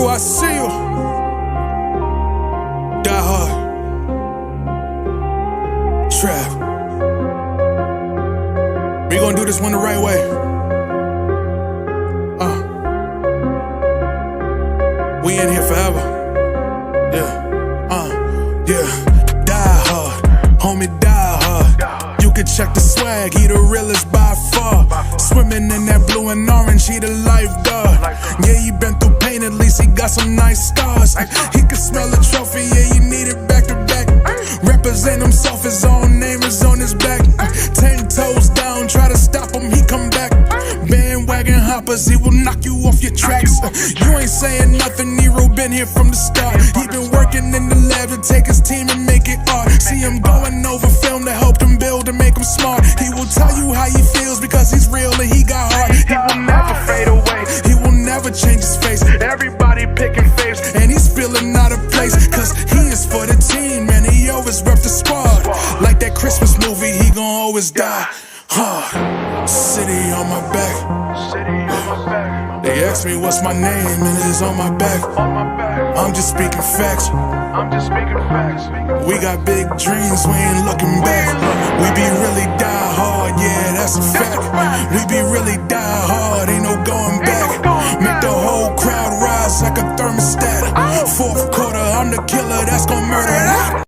Crew, I see you. Die hard. Trap. We gonna do this one the right way. We in here forever. Yeah. Die hard. Homie, die hard. You can check the swag, he the realest by far. Swimming in that blue and orange, he the lifeguard. Yeah, he been through pain, at least he got some nice scars. He can smell the trophy, yeah, he need it back to back. Represent himself, his own name is on his back. 10 toes down, try to stop him, he come back. Bandwagon hoppers, he will knock you off your tracks. You ain't saying nothing, Nero been here from the start. He been working in the lab to take his team and make it art. See him going over film to help him build and make him smart. He will tell you how he feels because he's real and he got heart. He will never fade away, he will never change his face. Everybody picking faves and he's feeling out of place. Cause he is for the team and he always rep the squad. Like that Christmas movie, he gon' always die hard. City on my back. They ask me what's my name and it's on my back. I'm just speaking facts. We got big dreams, we ain't looking back. We be really die hard, yeah, that's a fact. We be really die hard, ain't no going back. Make the whole crowd rise like a thermostat. Fourth quarter, I'm the killer that's gonna murder that.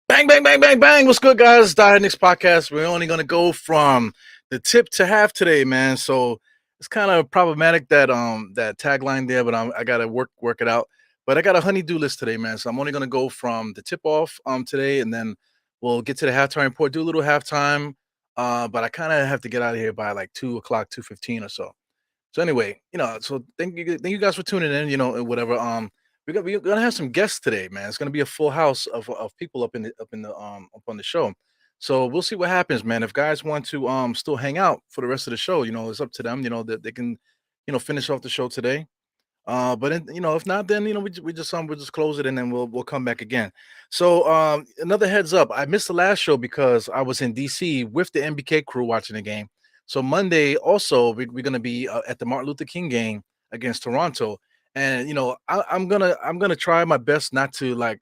Bang, bang, bang, bang, bang. What's good, guys? Die Knicks podcast. We're only going to go from the tip to half today, man. So it's kind of problematic that that tagline there, but I got to work it out. But I got a honey-do list today, man. So I'm only going to go from the tip off today, and then we'll get to the halftime report, do a little halftime. But I kind of have to get out of here by like 2 o'clock, 2:15 or so. So anyway, so thank you guys for tuning in, and whatever. We're gonna have some guests today, man. It's gonna be a full house of people up on the show. So we'll see what happens, man. If guys want to still hang out for the rest of the show, it's up to them. That they can, finish off the show today. If not, then we'll just close it and then we'll come back again. So another heads up, I missed the last show because I was in DC with the MBK crew watching the game. So Monday also we're gonna be at the Martin Luther King game against Toronto. And I'm gonna try my best not to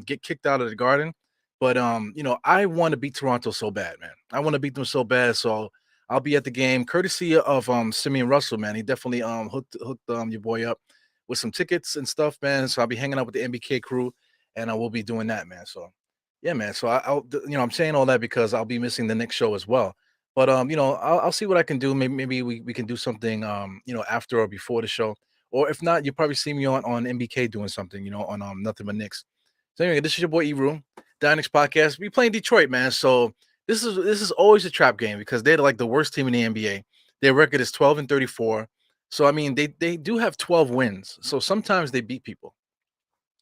get kicked out of the Garden, but I want to beat Toronto so bad, man. I want to beat them so bad, so I'll be at the game, courtesy of Simeon Russell, man. He definitely hooked your boy up with some tickets and stuff, man. So I'll be hanging out with the MBK crew, and I will be doing that, man. So yeah, man. So I'm saying all that because I'll be missing the next show as well. But I'll see what I can do. Maybe we can do something after or before the show. Or if not, you'll probably see me on MBK doing something, on Nothing But Knicks. So anyway, this is your boy E-Room, Die Knicks podcast. We playing Detroit, man. So this is always a trap game because they're like the worst team in the NBA. Their record is 12-34. So I mean, they do have 12 wins. So sometimes they beat people.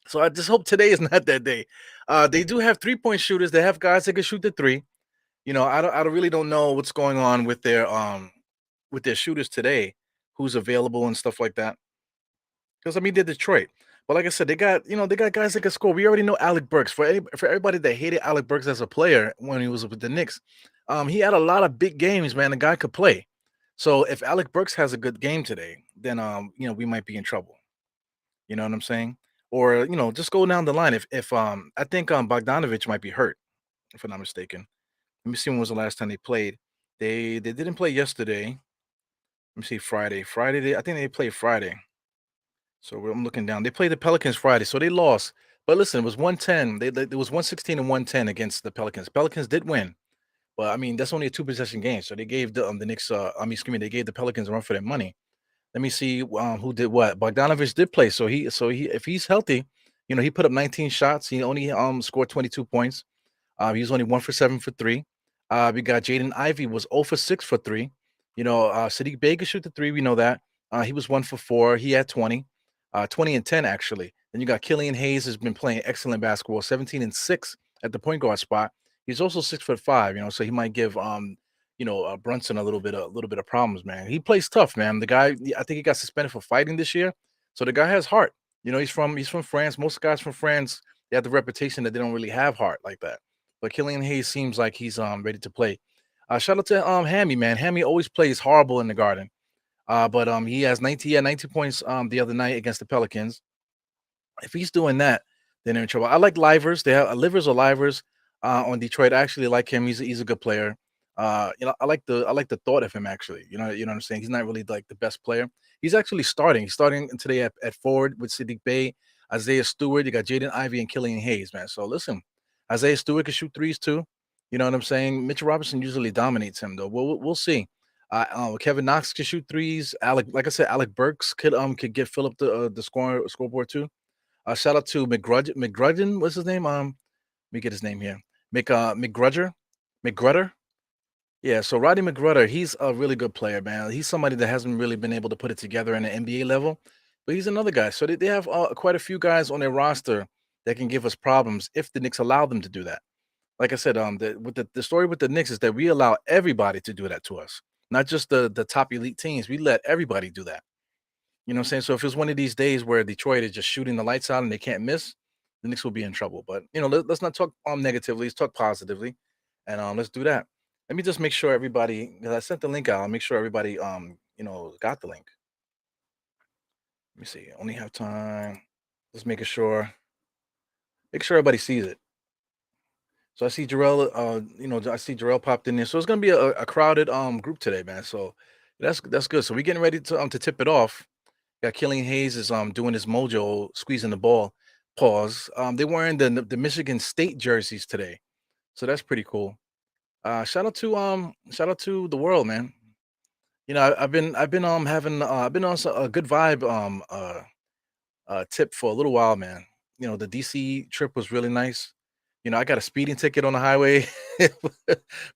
So I just hope today is not that day. They do have 3-point shooters. They have guys that can shoot the three. I really don't know what's going on with their shooters today, who's available and stuff like that. Because they're Detroit, but like I said, they got guys that can score. We already know Alec Burks. For everybody that hated Alec Burks as a player when he was with the Knicks, he had a lot of big games, man. The guy could play. So if Alec Burks has a good game today, then we might be in trouble. You know what I'm saying? Or just go down the line. If I think Bogdanovich might be hurt, if I'm not mistaken. Let me see when was the last time they played. They didn't play yesterday. Let me see Friday. I think they played Friday. So I'm looking down. They played the Pelicans Friday, so they lost. But listen, it was 110. It was 116 and 110 against the Pelicans. Pelicans did win, but I mean that's only a 2-possession game. So they gave the Knicks. They gave the Pelicans a run for their money. Let me see who did what. Bogdanovich did play, so he if he's healthy, he put up 19 shots. He only scored 22 points. He was only 1 for 7 for 3. We got Jaden Ivey was 0 for 6 for 3. Sadiq Bey could shoot the 3. We know that. He was 1 for 4. He had 20. 20 and 10 actually. Then you got Killian Hayes has been playing excellent basketball, 17 and 6 at the point guard spot. He's also 6'5", so he might give Brunson a little bit of problems, man. He plays tough, man. The guy, I think he got suspended for fighting this year, so the guy has heart. He's from France. Most guys from France, they have the reputation that they don't really have heart like that. But Killian Hayes seems like he's ready to play. Shout out to Hammy, man. Hammy always plays horrible in the Garden. But he had 90 points the other night against the Pelicans. If he's doing that, then they're in trouble. I like Livers. They have Livers or Livers on Detroit. I actually like him. He's a good player. I like the thought of him actually. You know what I'm saying. He's not really like the best player. He's actually starting. He's starting today at forward with Sadiq Bey, Isaiah Stewart. You got Jaden Ivey and Killian Hayes, man. So listen, Isaiah Stewart can shoot threes too. You know what I'm saying. Mitchell Robinson usually dominates him though. We'll see. Kevin Knox can shoot threes. Like I said, Alec Burks could get fill up the scoreboard too. Shout out to McGrudgeon. What's his name? Let me get his name here. McGrutter. Yeah. So Roddy McGrutter, he's a really good player, man. He's somebody that hasn't really been able to put it together in the NBA level, but he's another guy. So they have quite a few guys on their roster that can give us problems if the Knicks allow them to do that. Like I said, the story with the Knicks is that we allow everybody to do that to us, not just the top elite teams. We let everybody do that. You know what I'm saying? So if it's one of these days where Detroit is just shooting the lights out and they can't miss, the Knicks will be in trouble. But let's not talk negatively. Let's talk positively, and let's do that. Let me just make sure everybody. 'Cause I sent the link out. I'll make sure everybody got the link. Let me see. Only have time. Just making sure. Make sure everybody sees it. So I see Jarrell. I see Jarrell popped in there. So it's gonna be a crowded group today, man. So that's good. So we're getting ready to tip it off. Yeah, Killian Hayes is doing his mojo, squeezing the ball. Pause. They're wearing the Michigan State jerseys today, so that's pretty cool. Shout out to the world, man. I've been on a good vibe tip for a little while, man. The DC trip was really nice. I got a speeding ticket on the highway,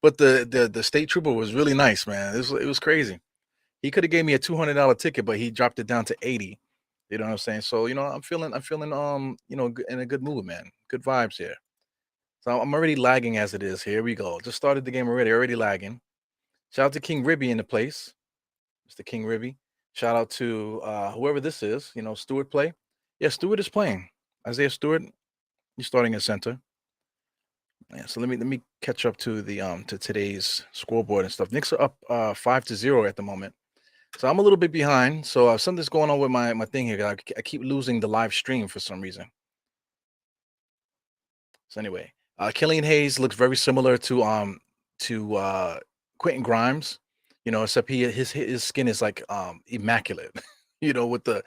but the state trooper was really nice, man. It was crazy. He could have gave me a $200 ticket, but he dropped it down to 80. You know what I'm saying? So, I'm feeling in a good mood, man. Good vibes here. So I'm already lagging as it is. Here we go. Just started the game already lagging. Shout out to King Ribby in the place. Mr. King Ribby. Shout out to whoever this is, Stewart play. Yeah, Stewart is playing. Isaiah Stewart, he's starting at center. Yeah, so let me catch up to the to today's scoreboard and stuff. Knicks are up 5-0 at the moment. So I'm a little bit behind. So something's going on with my thing here. I keep losing the live stream for some reason. So anyway, Killian Hayes looks very similar to Quentin Grimes, except his skin is like immaculate, with the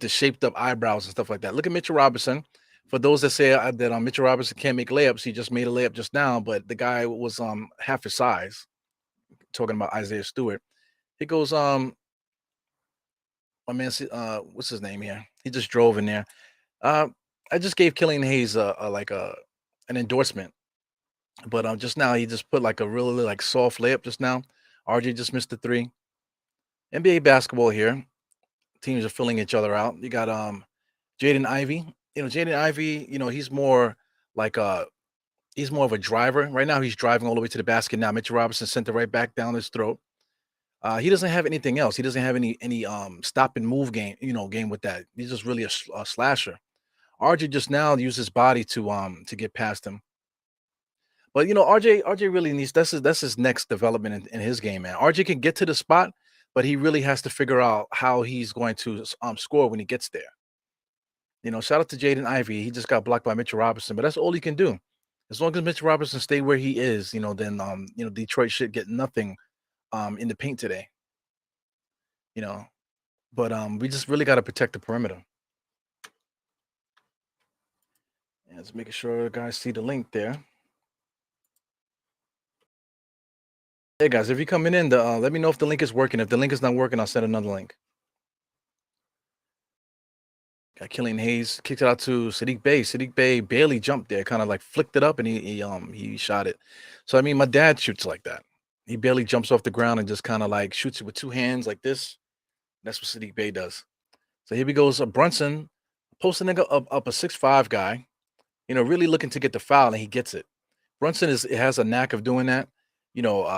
shaped up eyebrows and stuff like that. Look at Mitchell Robinson. For those that say that Mitchell Robinson can't make layups, he just made a layup just now, but the guy was half his size. Talking about Isaiah Stewart, he goes my man, what's his name here? He just drove in there. Uh, I just gave Killian Hayes an endorsement, but just now he just put like a really like soft layup just now. RJ just missed the three. NBA basketball here. Teams are filling each other out. You got Jaden Ivey. Jaden Ivey. Like uh he's more of a driver. Right now he's driving all the way to the basket. Now Mitchell Robinson sent it right back down his throat. He doesn't have anything else. He doesn't have any stop and move game with that. He's just really a slasher. RJ just now used his body to get past him. But RJ really needs that's his next development in his game, man. RJ can get to the spot, but he really has to figure out how he's going to score when he gets there. Shout out to Jaden Ivey. He just got blocked by Mitchell Robinson, but that's all he can do. As long as Mitchell Robinson stay where he is, then Detroit should get nothing in the paint today. You know, but we just really got to protect the perimeter. Yeah, just making sure guys see the link there. Hey guys, if you're coming in, let me know if the link is working. If the link is not working, I'll send another link. Got Killian Hayes kicked it out to Sadiq Bey. Sadiq Bey barely jumped there, kind of like flicked it up, and he shot it. So I mean, my dad shoots like that. He barely jumps off the ground and just kind of like shoots it with two hands like this. That's what Sadiq Bey does. So here we goes Brunson, post a nigga up a 6'5" guy, really looking to get the foul, and he gets it. Brunson has a knack of doing that.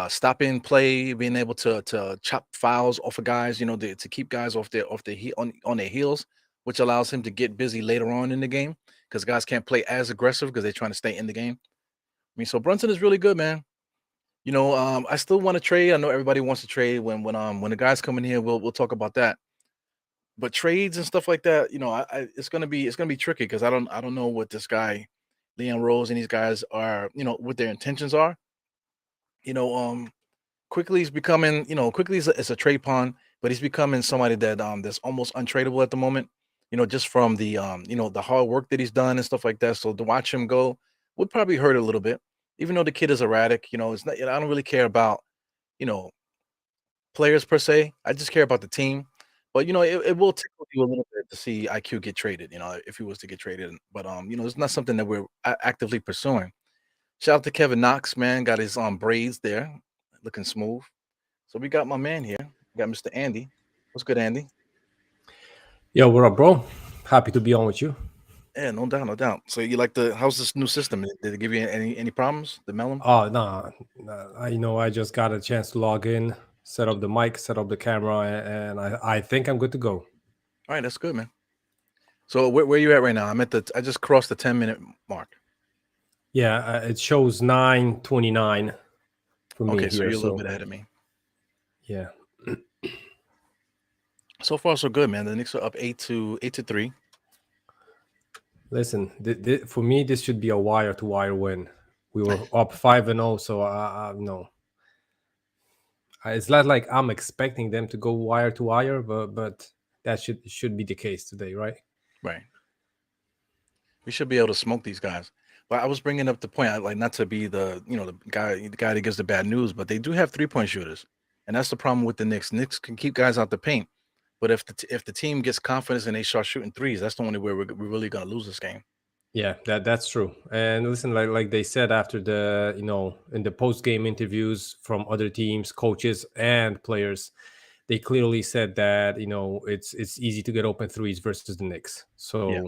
Stopping play, being able to chop fouls off of guys, to keep guys on their heels, which allows him to get busy later on in the game because guys can't play as aggressive because they're trying to stay in the game. I mean, so Brunson is really good, man. I still want to trade. I know everybody wants to trade. When the guys come in here, we'll talk about that. But trades and stuff like that, it's gonna be tricky because I don't know what this guy, Leon Rose, and these guys are, what their intentions are. You know, quickly he's becoming, quickly is a trade pawn, but he's becoming somebody that's almost untradeable at the moment. Just from the hard work that he's done and stuff like that. So to watch him go would probably hurt a little bit. Even though the kid is erratic, it's not. I don't really care about you know players per se. I just care about the team. But it will tickle you a little bit to see IQ get traded. If he was to get traded. But it's not something that we're actively pursuing. Shout out to Kevin Knox, man. Got his braids there, looking smooth. So we got my man here. We got Mr. Andy. What's good, Andy? Yo, what up, bro? Happy to be on with you. Yeah, no doubt, no doubt. So you like the how's this new system? Did it give you any problems? The melon? Oh, no, I just got a chance to log in, set up the mic, set up the camera, and I think I'm good to go. All right, that's good, man. So where you at right now? I just crossed the 10-minute mark. Yeah, it shows 9:29 for me Okay, so here. you're a little So bit ahead of me. yeah, So far, so good, man. The Knicks are up 8-3. listen, for me this should be a wire to wire win. We were up 5-0, so no, it's not like I'm expecting them to go wire to wire, but that should be the case today, right? Right. We should be able to smoke these guys. But I was bringing up the point, like not to be the guy that gives the bad news, but they do have 3-point shooters, and that's the problem with the Knicks. Knicks can keep guys out the paint, but if the team gets confidence and they start shooting threes, that's the only way we're really gonna lose this game. Yeah, that's true. And listen, like they said after the in the post game interviews from other teams, coaches and players, they clearly said that it's easy to get open threes versus the Knicks. Yeah,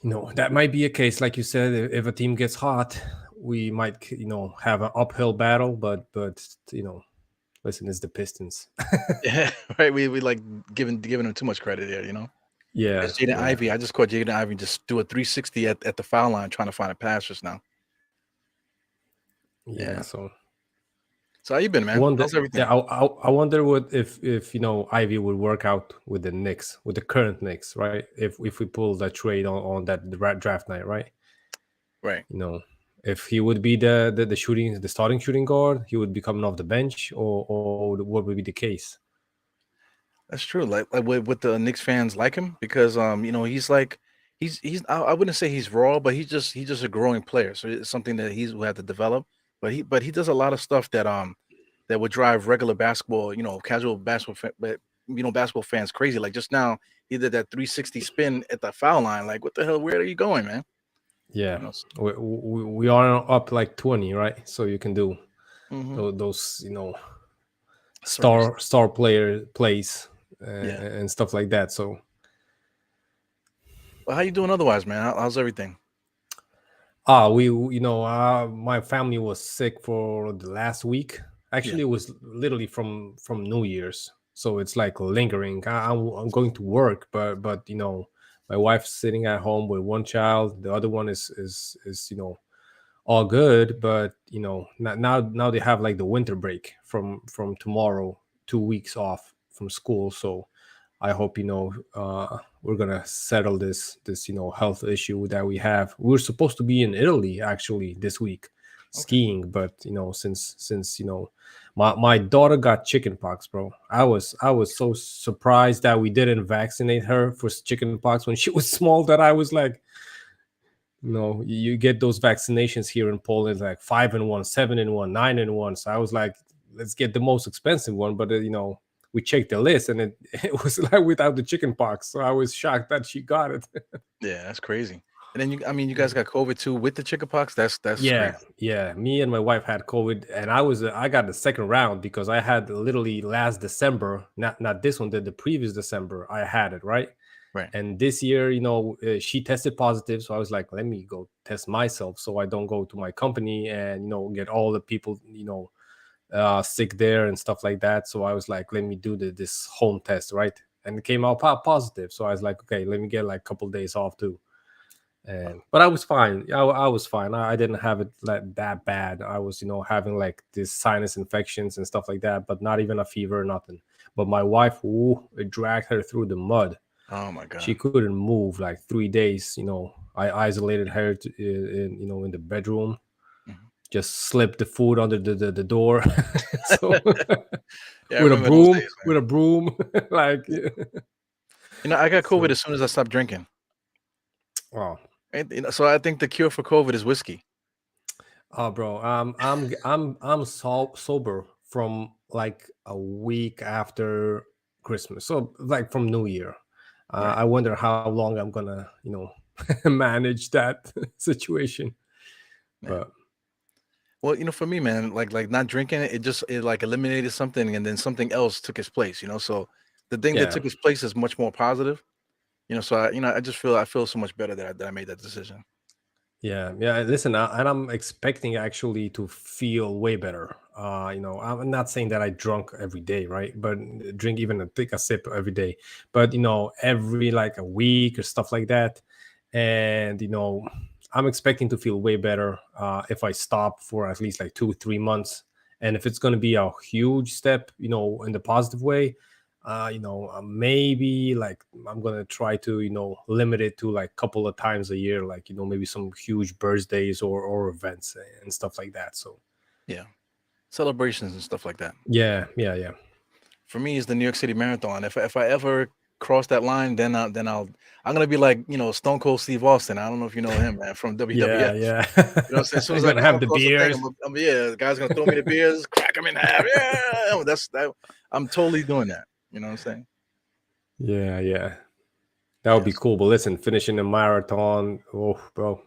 So that might be a case, like you said, if a team gets hot, we might have an uphill battle. But listen, it's the Pistons. yeah, right. We like giving them too much credit there. Yeah, There's Jaden yeah, Ivey. I just caught Jaden Ivey just do a 360 at the foul line trying to find a pass just now. yeah. Yeah. So So how you been, I man? wonder, How's everything? yeah, I wonder what if Ivy would work out with the Knicks, with the current Knicks, right? If we pull that trade on that draft night, right? Right. If he would be the starting shooting guard, he would be coming off the bench, or what would be the case? That's true. Like with the Knicks fans like him because he's like he's I wouldn't say he's raw, but he's just a growing player. So it's something that he's will have to develop. But he does a lot of stuff that would drive regular basketball, casual basketball fans crazy. Like just now, he did that 360 spin at the foul line. Like what the hell? Where are you going, man? Yeah, You know. we are up like 20, right? So you can do Hmm. those Circus. star player plays Yeah. and stuff like that. So Well, how you doing otherwise, man? How's everything? my family was sick for the last week. Yeah. Actually, it was literally from New Year's, so it's like lingering. I'm going to work, but my wife's sitting at home with one child. The other one is all good, but now they have like the winter break from tomorrow, 2 weeks off from school. So I hope we're gonna settle this health issue that we have. We were supposed to be in Italy actually this week Okay. skiing, but since my daughter got chickenpox, bro. I was so surprised that we didn't vaccinate her for chickenpox when she was small, that I was like, you get those vaccinations here in Poland, like 5-in-1, 7-in-1, 9-in-1. So I was like, let's get the most expensive one. But we checked the list, and it it was like without the chicken pox. So I was shocked that she got it. Yeah, that's crazy. And then you guys got COVID too with the chickenpox. That's Yeah, crazy. yeah. Me and my wife had COVID, and I got the second round because I had literally last December, not this one, the previous December, I had it, right. Right. And this year, she tested positive, so I was like, let me go test myself, so I don't go to my company and get all the people sick there and stuff like that. So I was like, let me do this home test, right? And it came out positive. So I was like, okay, let me get like a couple days off too. But I was fine. I was fine. I didn't have it that bad. I was, having like this sinus infections and stuff like that, but not even a fever, nothing. But my wife, ooh, it dragged her through the mud. Oh my She god. couldn't move like 3 days. I isolated her in the bedroom, Mhm. just slipped the food under the door. So Yeah, I remember those days, with man. a broom, like, I got COVID so. as soon as I stopped drinking. Wow. And, so I think the cure for COVID is whiskey. Oh, bro, I'm sober from like a week after Christmas, so like from New Year. Right. I wonder how long I'm gonna, manage that situation. Yeah. But Well, for me, man, like not drinking it, it like eliminated something and then something else took its place. So the thing that yeah, took its place is much more positive. So I just I feel so much better that I made that decision. yeah. Listen, and I'm expecting actually to feel way better. I'm not saying that I drunk every day, right? But drink even take a sip every day. But every like a week or stuff like that. And I'm expecting to feel way better if I stop for at least like 2 3 months. And if it's going to be a huge step, in the positive way, maybe like I'm gonna try to limit it to like couple of times a year, like maybe some huge birthdays or events and stuff like that. So Yeah. Celebrations and stuff like that. yeah. For me, is the New York City Marathon. If I ever cross that line, I'm gonna be like Stone Cold Steve Austin. I don't know if you know him, man, from WWF. Yeah. You know what I'm saying? As soon I'm as I gonna come have the across the thing, beers. yeah, the guy's gonna throw me the beers, crack them in half. Yeah, that's that. I'm totally doing that. You know what I'm saying? Yeah, that would be Yes. cool. But listen, finishing a marathon, oh bro.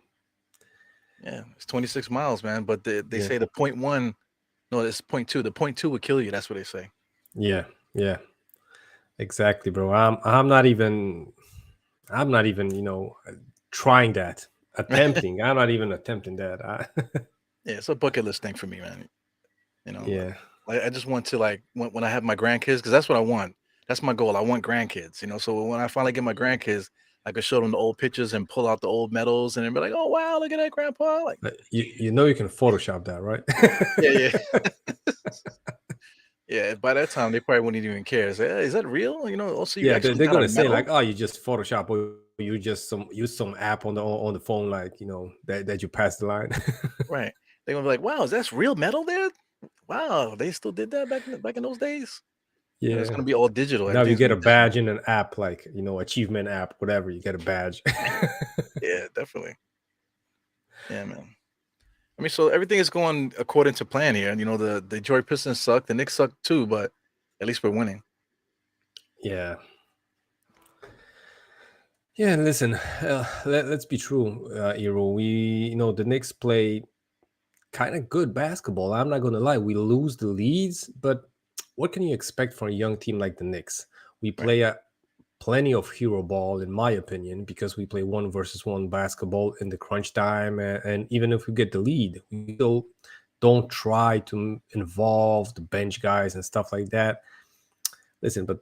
Yeah, it's 26 miles, man. But they Yeah, say the point one, no, it's point two. The point two would kill you. That's what they say. yeah, exactly, bro. I'm not even trying that, attempting. I'm not even attempting that. Yeah, it's a bucket list thing for me, man. You know, Yeah. like I just want to like when I have my grandkids, because that's what I want. That's my goal. I want grandkids. So when I finally get my grandkids, I could show them the old pictures and pull out the old medals, and then be like, "Oh wow, look at that, grandpa!" Like, You can Photoshop that, right? yeah, yeah, yeah. By that time, they probably wouldn't even care. Say, "Hey, is that real?" Also, you Yeah, actually they're got a gonna say like, medal, "Oh, you just Photoshop or you just use some app on the phone, like that you passed the line." right? They're gonna be like, "Wow, is that real metal there? Wow, they still did that back in those days." And it's Yeah. gonna be all digital. Now you Everything's get gonna a be digital. badge in an app, like achievement app, whatever. You get a badge. Yeah, definitely. Yeah, man. I mean, so everything is going according to plan here. And the Detroit Pistons suck. The Knicks suck too, but at least we're winning. Yeah. Yeah, and listen, let's be true, Iro. The Knicks play kind of good basketball. I'm not gonna lie, we lose the leads, but what can you expect from a young team like the Knicks? We Right. play plenty of hero ball, in my opinion, because we play one versus one basketball in the crunch time, and even if we get the lead, we still don't try to involve the bench guys and stuff like that. Listen, but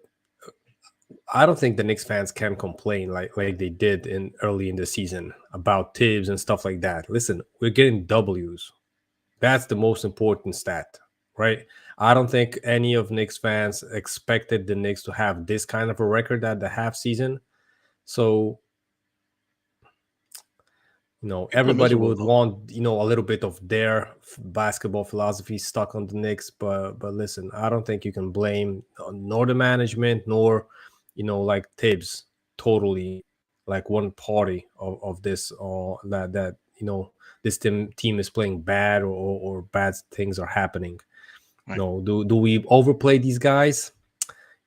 I don't think the Knicks fans can complain like they did in early in the season about Tibbs and stuff like that. Listen, we're getting W's. That's the most important stat, right? I don't think any of Knicks fans expected the Knicks to have this kind of a record at the half season. So, People are everybody miserable would though. want, a little bit of their basketball philosophy stuck on the Knicks. But listen, I don't think you can blame nor the management nor, like Tibbs totally like one party of this or that this team is playing bad or bad things are happening. Right. Do we overplay these guys?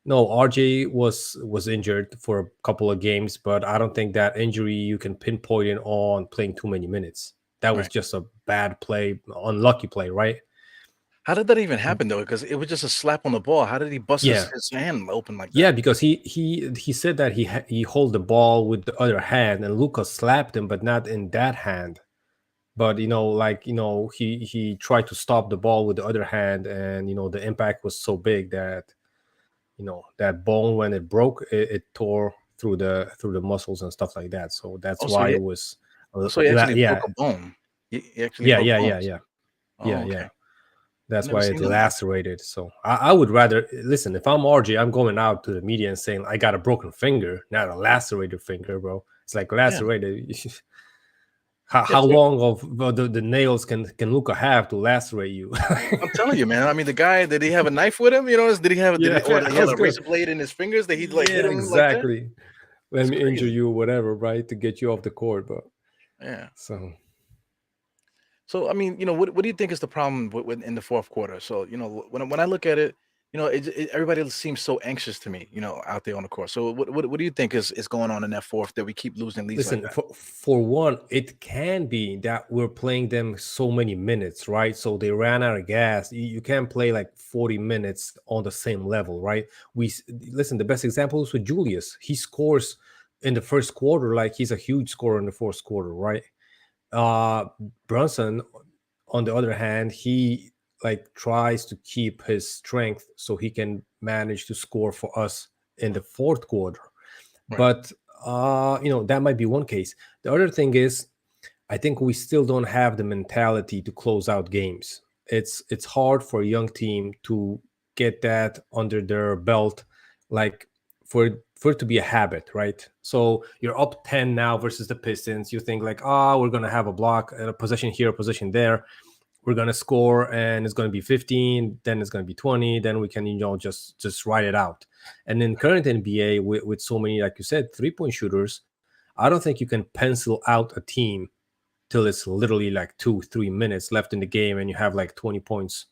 No, RJ was injured for a couple of games, but I don't think that injury you can pinpoint it on playing too many minutes. That was Right. just a bad play, unlucky play, right? How did that even happen though? Because it was just a slap on the ball. How did he bust his, Yeah, his hand open like yeah, that? because he said that he hold the ball with the other hand, and Lucas slapped him, but not in that hand. But he tried to stop the ball with the other hand, and the impact was so big that that bone when it broke, it tore through the muscles and stuff like that. So that's Oh, so why he it was. So he actually broke Yeah, a bone. He actually yeah, broke yeah, yeah, bones. yeah, Oh, yeah, okay. yeah. I That's never why it seen that. lacerated. So I would rather listen. If I'm RJ, I'm going out to the media and saying I got a broken finger, not a lacerated finger, bro. It's like Yeah. lacerated. Yeah, How long of the nails can Luca have to lacerate you? I'm telling you, man. I mean, the guy, did he have a knife with him? You know, did he have, Yeah, or did he I have was a good. razor blade in his fingers that he'd like Yeah, hit him like that? exactly. Let It's me injure crazy. you, whatever, right, to get you off the court. But Yeah. so So, I mean, what do you think is the problem with in the fourth quarter? So, when I look at it, everybody seems so anxious to me, out there on the court. So, what do you think is going on in that fourth that we keep losing leads like listen, that? for one, it can be that we're playing them so many minutes, right? So they ran out of gas. You can't play like 40 minutes on the same level, right? Listen, the best example is with Julius. He scores in the first quarter like he's a huge scorer in the fourth quarter, right? Uh Brunson, on the other hand, he like tries to keep his strength so he can manage to score for us in the fourth quarter. Right. But that might be one case. The other thing is, I think we still don't have the mentality to close out games. It's hard for a young team to get that under their belt, like for it to be a habit, right? So you're up 10 now versus the Pistons. You think like, we're gonna have a block and a possession here, a possession there. We're gonna score, and it's gonna be 15. Then it's gonna be 20. Then we can just write it out. And in current NBA, with so many, like you said, 3-point shooters, I don't think you can pencil out a team till it's literally like 2-3 minutes left in the game and you have like 20 points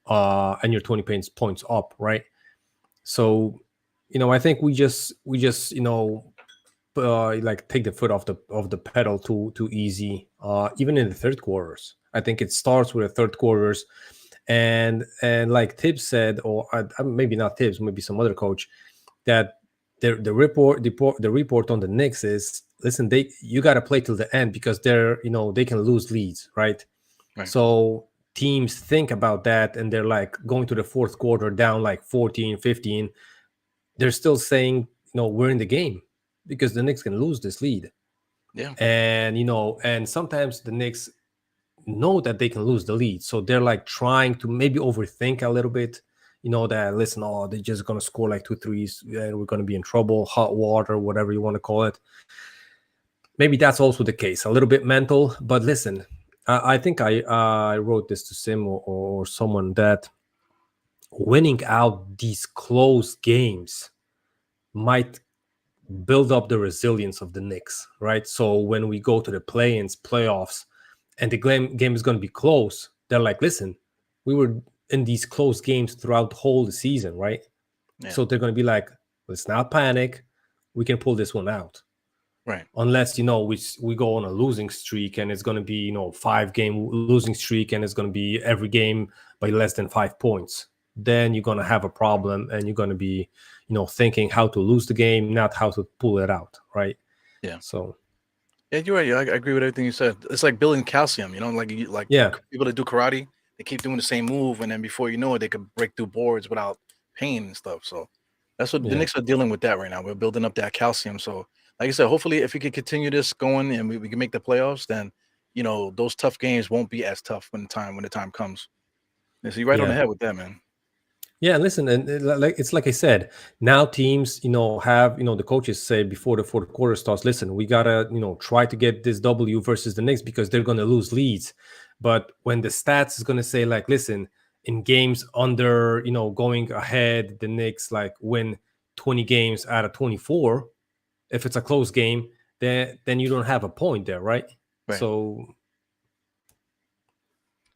and you're 20 points up, right? So I think we just like take the foot off the pedal too easy, even in the third quarters. I think it starts with the third quarters, and like Tibbs said, or maybe not Tibbs, maybe some other coach, that the report on the Knicks is, listen, you got to play till the end because they can lose leads, right? Right. So teams think about that, and they're like going to the fourth quarter down like 14, 15. They're still saying, we're in the game because the Knicks can lose this lead. Yeah. And sometimes the Knicks know that they can lose the lead, so they're like trying to maybe overthink a little bit, that, listen, they're just gonna score like 2 threes and we're gonna be in trouble, hot water, whatever you want to call it. Maybe that's also the case, a little bit mental. But listen, I think I wrote this to Sim or someone, that winning out these close games might build up the resilience of the Knicks, right? So when we go to the playoffs, and the game is going to be close, they're like, listen, we were in these close games throughout the whole season, right? Yeah. So they're going to be like, let's not panic. We can pull this one out. Right. Unless, we go on a losing streak, and it's going to be, 5-game losing streak, and it's going to be every game by less than 5 points. Then you're going to have a problem, and you're going to be, thinking how to lose the game, not how to pull it out, right? Yeah. So Yeah, you're right. I agree with everything you said. It's like building calcium, like yeah, people that do karate, they keep doing the same move, and then before you know it, they could break through boards without pain and stuff. So that's what the yeah. Knicks are dealing with that right now. We're building up that calcium. So, like I said, hopefully, if we can continue this going and we can make the playoffs, then those tough games won't be as tough when the time comes. Yeah, so you're right on the Yeah. head with that, man. Yeah, listen, and it's like I said, now teams, have, the coaches say before the fourth quarter starts, listen, we gotta, try to get this W versus the Knicks because they're gonna lose leads. But when the stats is gonna say, like, listen, in games under, going ahead, the Knicks like win 20 games out of 24. If it's a close game, then you don't have a point there, right? Right. So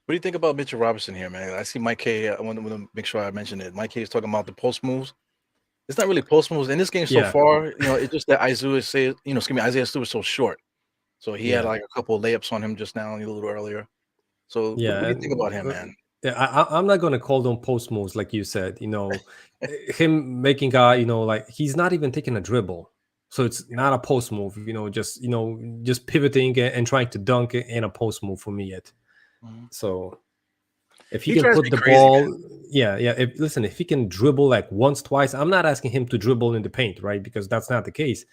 What do you think about Mitchell Robinson here, man? I see Mike K. I want to make sure I mention it. Mike K is talking about the post moves. It's not really post moves in this game so yeah, far. It's just that Isaiah Stewart is so short. So he had yeah, like a couple of layups on him just now, a little earlier. So what yeah. do you think about And him, man? yeah, I'm not going to call them post moves like you said. Him making like he's not even taking a dribble, so it's not a post move. Just pivoting and trying to dunk in a post move for me yet. Mhm. So if he He can drives put me the crazy, man. ball, yeah. If he can dribble like once, twice, I'm not asking him to dribble in the paint, right? Because that's not the case.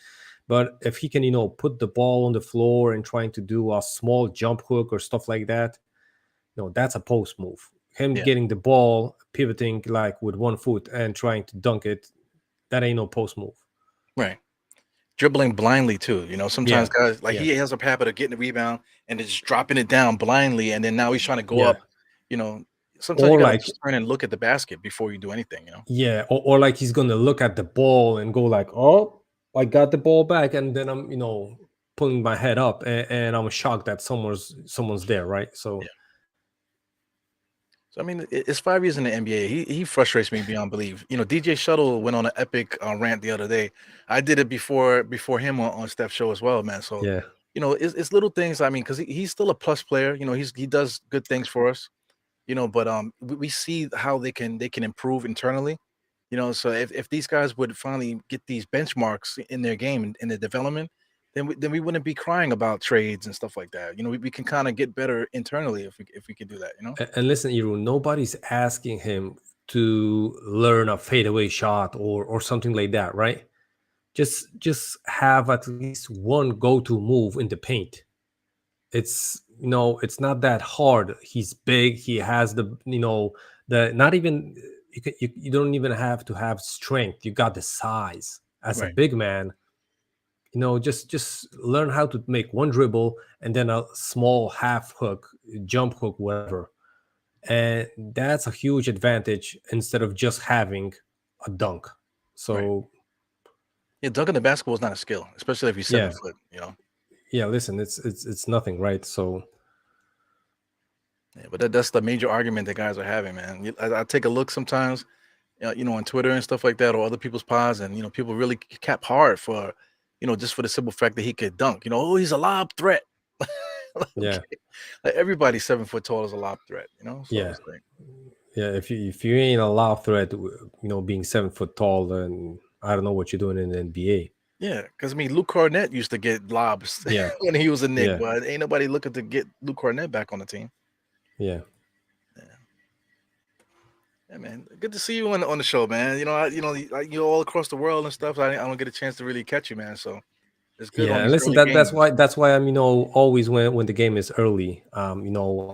But if he can, put the ball on the floor and trying to do a small jump hook or stuff like that, that's a post move. Him Yeah, getting the ball, pivoting like with one foot and trying to dunk it, that ain't no post move. right. Dribbling blindly too. Sometimes Yeah, guys like yeah, he has a habit of getting the rebound and then just dropping it down blindly, and then now he's trying to go yeah. up. You know, sometimes you Or got to like, just turn and look at the basket before you do anything. yeah, or like he's gonna look at the ball and go like, "Oh, I got the ball back," and then I'm, pulling my head up, and I'm shocked that someone's there, right? So Yeah. So I mean, it's 5 years in the NBA. He frustrates me beyond belief. DJ Shuttle went on an epic rant the other day. I did it before him on Steph's show as well, man. So yeah, it's little things. I mean, because he's still a plus player. He does good things for us. But we see how they can improve internally. So if these guys would finally get these benchmarks in their game and in their development, then we wouldn't be crying about trades and stuff like that. We can kind of get better internally if we could do that. and listen, Iru, nobody's asking him to learn a fadeaway shot or something like that, right? Just have at least one go-to move in the paint. It's not that hard. He's big. He has the not even you don't even have to have strength. You got the size as a Right, big man. Just learn how to make one dribble and then a small half hook, jump hook, whatever, and that's a huge advantage instead of just having a dunk. right. So Yeah, dunking the basketball is not a skill, especially if you're seven yeah, foot. yeah. Listen, it's nothing, right? So Yeah, but that's the major argument that guys are having, man. I take a look sometimes, on Twitter and stuff like that, or other people's pods, and people really cap hard for, just for the simple fact that he could dunk. Oh, he's a lob threat. yeah, Okay, like everybody 7 foot tall is a lob threat. So yeah. it's like, Yeah, if you ain't a lob threat, being 7 foot tall, then I don't know what you're doing in the NBA. yeah, because I mean, Luke Cornett used to get lobs Yeah, when he was a Knick, yeah, but ain't nobody looking to get Luke Cornett back on the team. yeah, Yeah. Yeah, man. Good to see you on the show, man. You're all across the world and stuff. I don't get a chance to really catch you, man. So it's good on yeah. And these listen, early that's games. why I'm always when the game is early,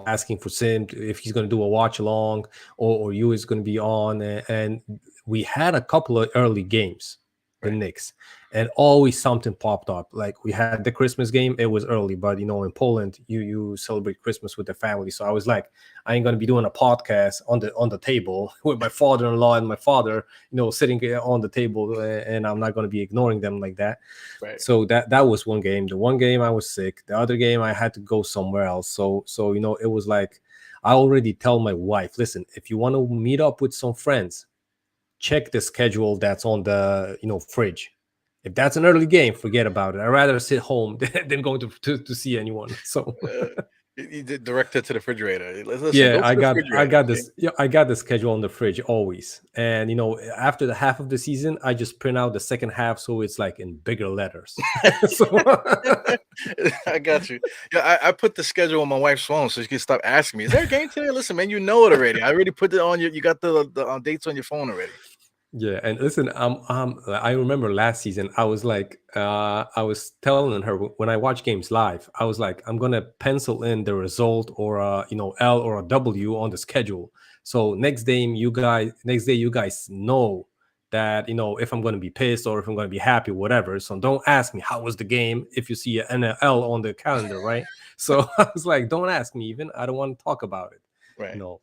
asking for Sim if he's gonna do a watch along or you is gonna be on, and we had a couple of early games, the Right. Knicks, and always something popped up. Like we had the Christmas game, it was early, but in Poland, you celebrate Christmas with the family. So I was like, I ain't gonna be doing a podcast on the table with my father-in-law and my father, sitting on the table, and I'm not gonna be ignoring them like that. Right. So that was one game. The one game I was sick. The other game I had to go somewhere else. So it was like I already tell my wife, listen, if you want to meet up with some friends, check the schedule that's on the fridge. If that's an early game, forget about it. I'd rather sit home than going to see anyone. So Uh, you did direct it to the refrigerator. Listen, yeah, go to I the got I refrigerator. got Okay. this. Yeah, I got the schedule on the fridge always. And after the half of the season, I just print out the second half so it's like in bigger letters. So I got you. Yeah, I put the schedule on my wife's phone so she can stop asking me. Is there a game today? Listen, man, you know it already. I already put it on you. You got the dates on your phone already. yeah, and listen, I remember last season I was telling her when I watch games live, I was like, I'm gonna pencil in the result or a L or a W on the schedule. So next day you guys know that if I'm gonna be pissed or if I'm gonna be happy, whatever. So don't ask me how was the game if you see an L on the calendar, right? So I was like, don't ask me even. I don't want to talk about it, you Right. know.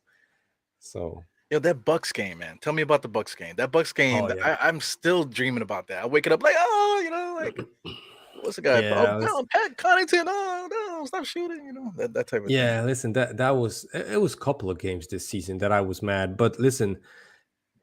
So Yo, that Bucks game, man. Tell me about the Bucks game. That Bucks game, oh yeah. I'm still dreaming about that. I wake it up like, oh, like what's the guy? Oh, Yeah, Pat Connaughton. Oh no, stop shooting. That type of thing. yeah, listen, that was it was a couple of games this season that I was mad. But listen,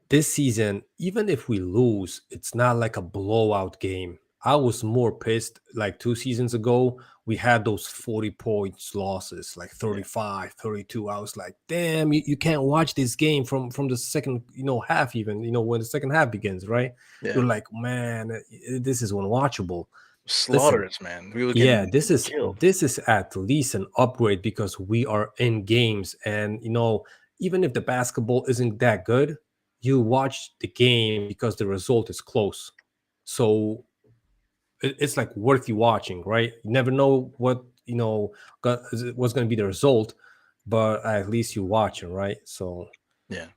this season, even if we lose, it's not like a blowout game. I was more pissed like 2 seasons ago. We had those 40 points losses, like Yeah, 35, 32. I was like, damn, you can't watch this game from the second, half, even, when the second half begins, right? yeah. You're like, man, this is unwatchable. Listen, Slaughters, man. We were yeah, getting this is killed. this is at least an upgrade because we are in games, and even if the basketball isn't that good, you watch the game because the result is close. So it's like worth you watching, right? You never know what what's going to be the result, but at least you watching, right? So Yeah.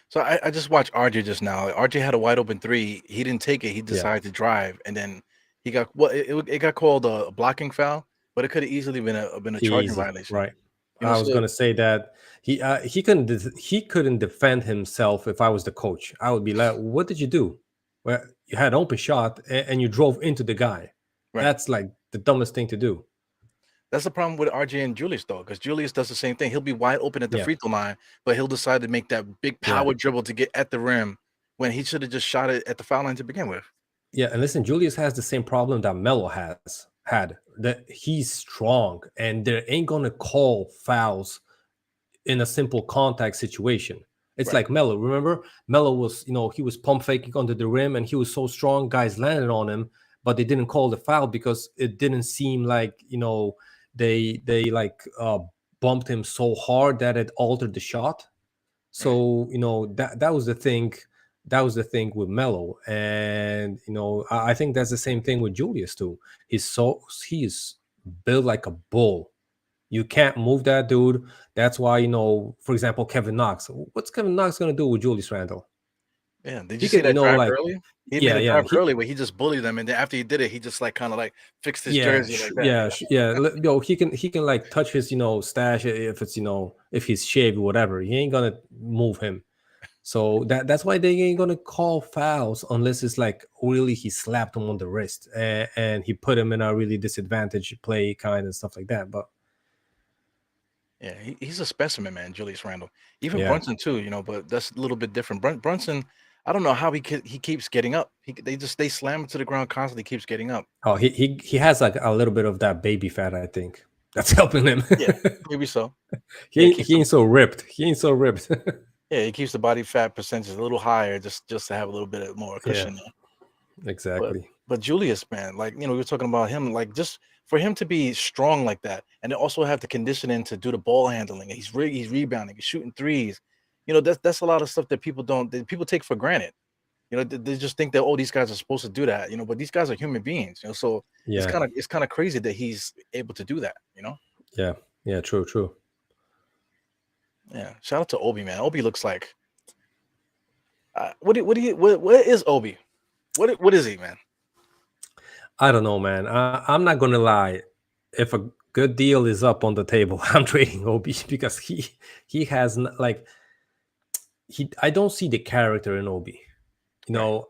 So I just watched RJ just now. RJ had a wide open three. He didn't take it. He yeah, decided to drive, and then he got well. It got called a blocking foul, but it could have easily been a charging easy, violation. right? You know, I was so going to say that he couldn't defend himself. If I was the coach, I would be like, "What did you do? Well, you had an open shot and you drove into the guy. right. That's like the dumbest thing to do." That's the problem with RJ and Julius though, because Julius does the same thing. He'll be wide open at the Yeah, free throw line, but he'll decide to make that big yeah. power dribble to get at the rim when he should have just shot it at the foul line to begin with. Yeah, and listen, Julius has the same problem that Melo has had. That he's strong, and they ain't gonna call fouls in a simple contact situation. It's Right. like Melo. Remember, Melo was, he was pump faking under the rim, and he was so strong, guys landed on him, but they didn't call the foul because it didn't seem like they like bumped him so hard that it altered the shot. Right. So that was the thing. That was the thing with Melo, and I think that's the same thing with Julius too. He's built like a bull. You can't move that dude. That's why for example, Kevin Knox. What's Kevin Knox gonna do with Julius Randle? Yeah. Did you He see can, that drive like, early? He made yeah, a yeah, drive early where he just bullied them, and then after he did it, he just like kind of like fixed his yeah, jersey like that. yeah, yeah. He can like touch his stash if it's if he's shaved or whatever. He ain't gonna move him. So that's why they ain't gonna call fouls unless it's like really he slapped him on the wrist and he put him in a really disadvantaged play kind and stuff like that. But Yeah, he's a specimen, man, Julius Randle. Even yeah, Brunson too, but that's a little bit different. Brunson, I don't know how he keeps getting up. They slam him to the ground constantly. Keeps getting up. oh, he has like a little bit of that baby fat. I think that's helping him. Yeah, maybe so. he Yeah, ain't, he ain't so ripped. He ain't so ripped. he keeps the body fat percentage a little higher just to have a little bit of more Yeah, cushion there. But exactly. but Julius, man, like we were talking about him, like just for him to be strong like that, and then also have the conditioning to do the ball handling. He's rebounding, he's shooting threes. That's a lot of stuff that people take for granted. They just think that, oh, these guys are supposed to do that. But these guys are human beings. So it's Yeah, kind of crazy that he's able to do that. yeah, yeah. True, true. Yeah. Shout out to Obi, man. Obi looks like what is Obi? What is he, man? I don't know, man. I'm not gonna lie. If a good deal is up on the table, I'm trading Obi because he has like I don't see the character in Obi. You Right. know,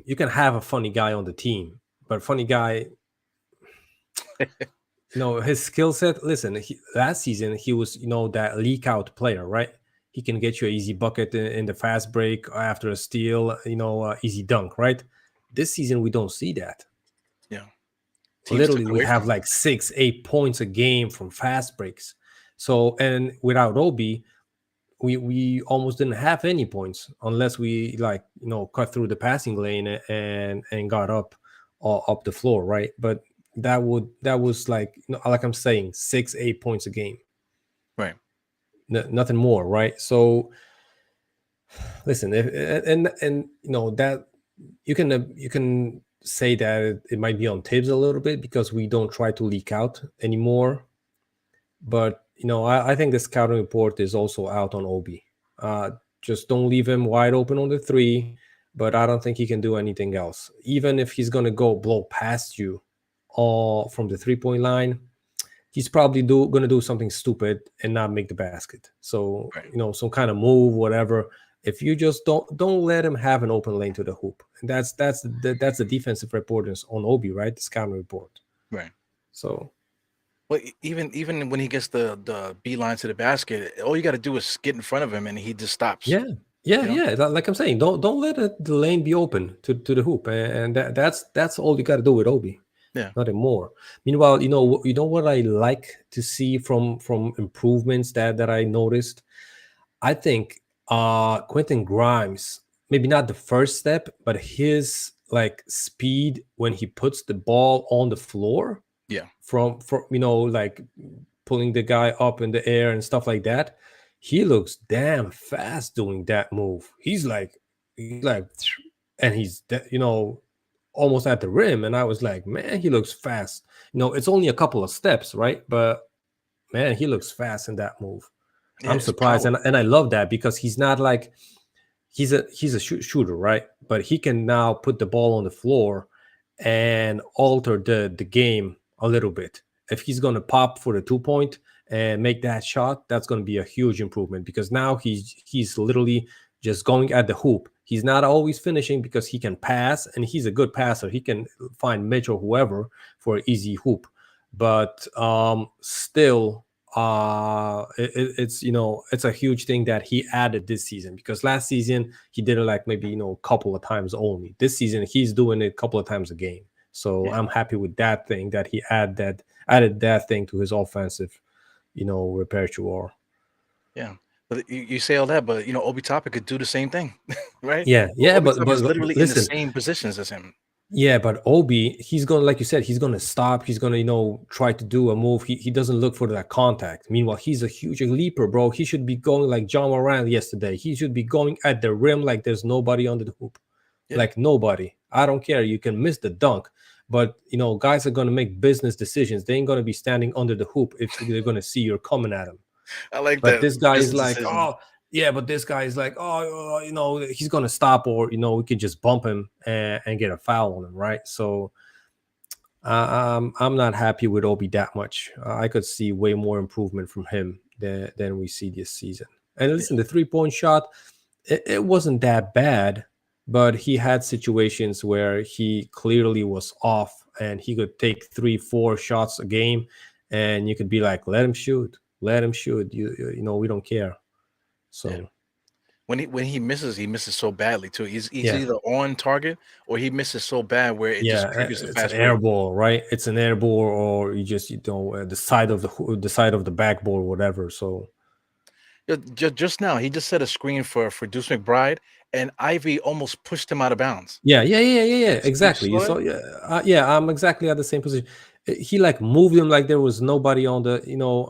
you can have a funny guy on the team, but funny guy, his skill set. Listen, last season he was that leak out player, right? He can get you an easy bucket in the fast break after a steal, easy dunk, right? This season we don't see that. Yeah. Teams took Literally it we away from have him. like 6-8 points a game from fast breaks. So, and without Obi, we almost didn't have any points unless we like cut through the passing lane and got up the floor, right? But that was like like I'm saying 6-8 points a game, Right. nothing more, right? So listen, and that you can say that it might be on Tibbs a little bit because we don't try to leak out anymore. But I think the scouting report is also out on Obi. Just don't leave him wide open on the three. But I don't think he can do anything else. Even if he's gonna go blow past you, from the 3-point line, he's probably gonna do something stupid and not make the basket. So Right. some kind of move, whatever. If you just don't let him have an open lane to the hoop, and that's the defensive report on Obi, right? The scouting report. Right. So Well, even when he gets the beeline to the basket, all you got to do is get in front of him, and he just stops. yeah, yeah, You know. yeah. Like I'm saying, don't let the lane be open to the hoop, and that's all you got to do with Obi. Yeah. Nothing more. Meanwhile, you know what I like to see from improvements that I noticed. I think Quentin Grimes, maybe not the first step, but his like speed when he puts the ball on the floor Yeah. from like pulling the guy up in the air and stuff like that. He looks damn fast doing that move. He's like, and he's almost at the rim, and I was like, man, he looks fast. It's only a couple of steps, right? But man, he looks fast in that move. Yeah, I'm it's surprised, power. and I love that because he's not like he's a shooter, right? But he can now put the ball on the floor and alter the game a little bit. If he's going to pop for the 2 point and make that shot, that's going to be a huge improvement because now he's literally just going at the hoop. He's not always finishing because he can pass and he's a good passer. He can find Mitch or whoever for an easy hoop, but still it's a huge thing that he added this season because last season he did it like maybe a couple of times only. This season he's doing it a couple of times a game, so Yeah, I'm happy with that thing that he added that thing to his offensive repertoire. yeah. But you say all that, but Obi Toppin could do the same thing, right? Yeah, Obi but Toppin is but literally in the listen. same positions as him. Yeah, but Obi, he's gonna, like you said, he's gonna stop. He's gonna, try to do a move. He doesn't look for that contact. Meanwhile, he's a huge leaper, bro. He should be going like John Moran yesterday. He should be going at the rim like there's nobody under the hoop, Yeah, like nobody. I don't care. You can miss the dunk, but guys are gonna make business decisions. They ain't gonna be standing under the hoop if they're gonna see you're coming at them. I like But that this guy is business like, decision. oh yeah, but this guy is like, oh, he's gonna stop, or we could just bump him and get a foul on him, right? So I'm not happy with Obi that much. I could see way more improvement from him than we see this season. And Yeah, listen, the 3 point shot, it wasn't that bad, but he had situations where he clearly was off, and he could take 3-4 shots a game, and you could be like, let him shoot, let him shoot. We don't care. yeah. So When he misses, he misses so badly too. He's yeah, either on target or he misses so bad where it yeah, just triggers a it's an fast air break. ball, right? It's an air ball, or you just the side of the side of the backboard, whatever. So Yeah, just now, he just set a screen for Deuce McBride, and Ivy almost pushed him out of bounds. yeah, You exactly. You saw it? saw, yeah, yeah. I'm exactly at the same position. He like moved him like there was nobody on the.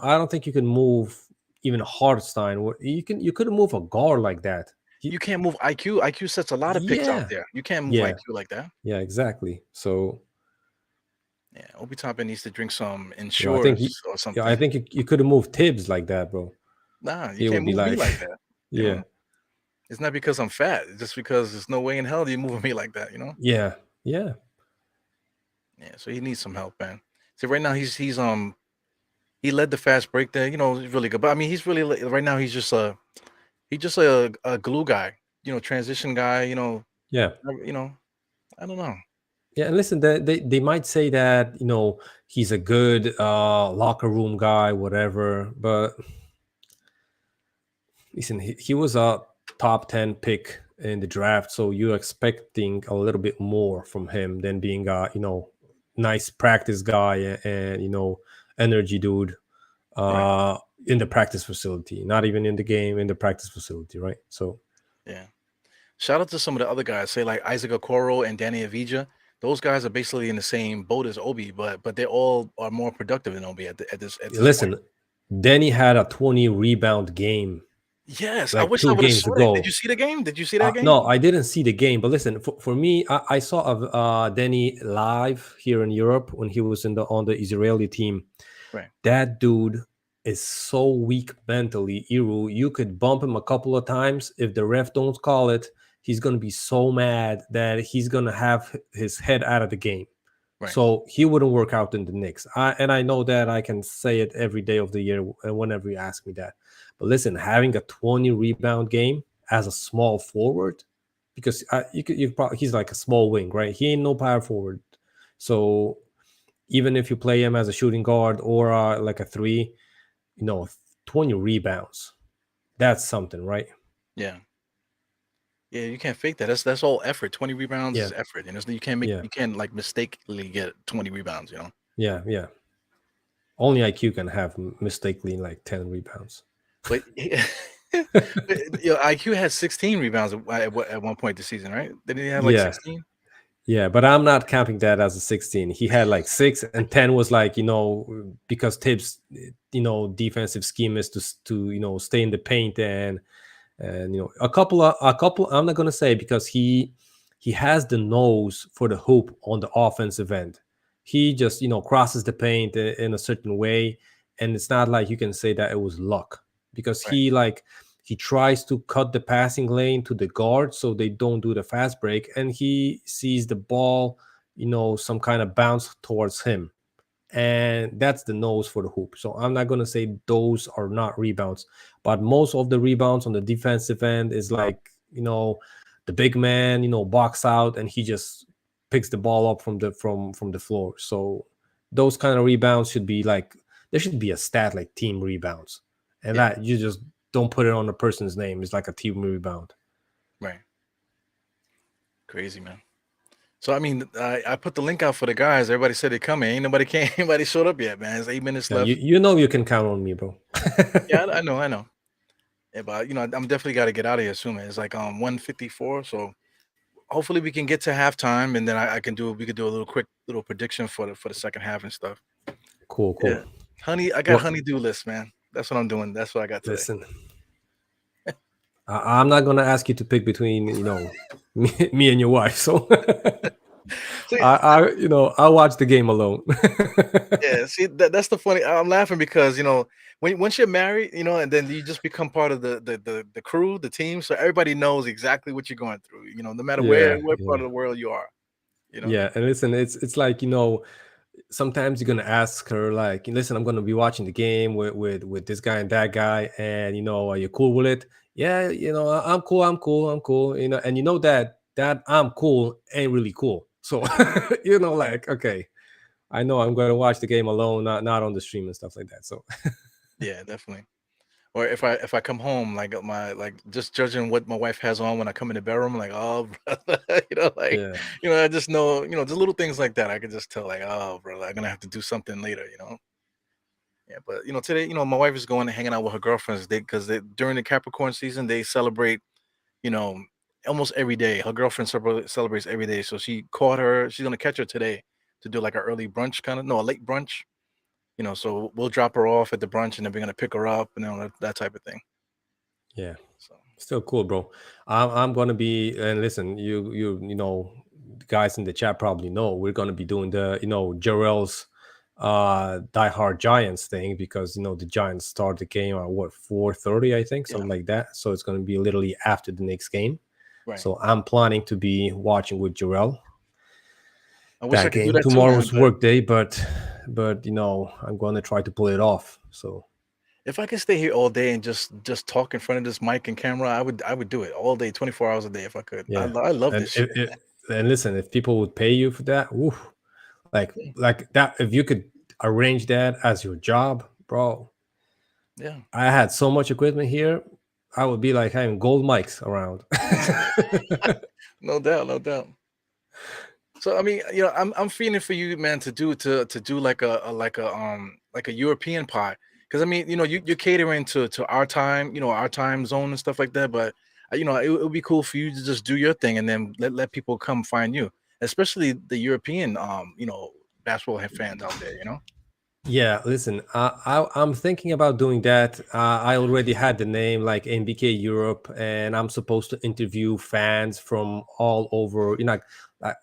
I don't think you can move even Hartenstein. You couldn't move a guard like that. You can't move IQ. IQ sets a lot of picks out Yeah, there. You can't move yeah, IQ like that. yeah, exactly. So Yeah, Obi Toppin needs to drink some I think Ensures or yeah, I something. think you could have moved Tibbs like that, bro. Nah, you He would can't be move me like, like that. You yeah, know, it's not because I'm fat. It's just because there's no way in hell you moving me like that. yeah, yeah. Yeah. So he needs some help, man. See, right now he led the fast break there. He's really good. But I mean, he's really right now. He's just a glue guy. Transition guy. Yeah. You know. I don't know. Yeah, and listen, they might say that he's a good locker room guy, whatever. But listen, he was a top 10 pick in the draft, so you're expecting a little bit more from him than being a nice practice guy and energy dude Right. in the practice facility, not even in the game, in the practice facility, right? So Yeah. Shout out to some of the other guys, say like Isaac Okoro and Danny Avija. Those guys are basically in the same boat as Obi, but they all are more productive than Obi at this point. listen, Denny had a 20 rebound game Yes, I like wish I two would have games saw it. Did you ago. see the game? Did you see that game? No, I didn't see the game, but listen, for me, I saw Denny live here in Europe when he was on the Israeli team. Right, That dude is so weak mentally. Iru, you could bump him a couple of times. If the ref don't call it, he's gonna be so mad that he's gonna have his head out of the game. right. So he wouldn't work out in the Knicks. And I know that I can say it every day of the year and whenever you ask me that. But listen, having a 20 rebound game as a small forward, because he's like a small wing, right? He ain't no power forward. So even if you play him as a shooting guard or like a three, you know, 20 rebounds, that's something, right? Yeah, yeah. You can't fake that. That's all effort. 20 rebounds Yeah, is effort, and yeah, you can't like mistakenly get 20 rebounds. yeah. Only IQ can have mistakenly like 10 rebounds. But IQ had 16 rebounds at one point this season, right? Didn't he have like Yeah, 16? yeah, but I'm not counting that as a 16. He had like 6 and 10 was like, because Tibbs, defensive scheme is to stay in the paint and a couple I'm not going to say because he he has the nose for the hoop on the offensive end. He just, crosses the paint in a certain way, and it's not like you can say that it was luck, because Right. he tries to cut the passing lane to the guard so they don't do the fast break, and he sees the ball, some kind of bounce towards him, and that's the nose for the hoop. So I'm not going to say those are not rebounds, but most of the rebounds on the defensive end is like, the big man, box out, and he just picks the ball up from the floor. So those kind of rebounds should be like, there should be a stat like team rebounds, and Yeah. that you just don't put it on the person's name. It's like a team rebound. Right. Crazy, man. So I mean, I put the link out for the guys. Everybody said they coming. Ain't nobody came. Anybody showed up yet, man. It's 8 minutes Yeah, left. you can count on me, bro. Yeah, I know, I know. Yeah, but I'm definitely got to get out of here soon, man. It's like 1:54. So hopefully we can get to halftime, and then I can do we could do a little quick little prediction for the second half and stuff. Cool, Yeah, cool. honey, I got Well, honey-do list, man. That's what I'm doing. That's what I got today. listen, I'm not gonna ask you to pick between me and your wife. So See, I watch the game alone. yeah, see that's the funny. I'm laughing because when once you're married, and then you just become part of the crew, the team, so everybody knows exactly what you're going through. No matter Yeah, where part yeah, of the world you are. You know. yeah. And listen, it's like, sometimes you're gonna ask her like, listen, I'm gonna be watching the game with this guy and that guy, and are you cool with it? Yeah, I'm cool, I'm cool. And that I'm cool ain't really cool. So Right. like, okay, I know I'm gonna watch the game alone, not on the stream and stuff like that. So Yeah, definitely. Or if I come home, like my like just judging what my wife has on when I come in the bedroom, like, oh brother, like yeah, I just know, just little things like that. I could just tell, like, oh brother, I'm gonna have to do something later. Yeah, but today, my wife is going and hanging out with her girlfriends. Because during the Capricorn season, they celebrate, you know, almost every day. Her girlfriend celebrates every day. So she caught her. She's gonna catch her today to do like an early brunch kind of, no, a late brunch. So we'll drop her off at the brunch, and then we're gonna pick her up, and that type of thing. yeah. So Still cool, bro. I'm gonna be, and listen, the guys in the chat probably know we're gonna be doing the Jarrell's Die Hard Giants thing, because the Giants start the game at what, 4:30, I think, yeah, something like that. So it's gonna be literally after the next game. right. So I'm planning to be watching with Jarrell I wish I that could do game. that too, man. Tomorrow's But work day, but I'm gonna try to pull it off. So if I could stay here all day and just talk in front of this mic and camera, I would do it all day, 24 hours a day if I could. I, yeah, I love and this shit. and listen, if people would pay you for that, woo, like Yeah. like that, if you could arrange that as your job, bro. Yeah. I had so much equipment here, I would be like having gold mics around. No doubt, no doubt. So I mean, I'm feeling for you, man, to do like a European pie, because I mean, you're catering to our time, our time zone and stuff like that. But it would be cool for you to just do your thing, and then let people come find you, especially the European basketball fans out there. Yeah, listen, I'm thinking about doing that. I already had the name like NBK Europe, and I'm supposed to interview fans from all over.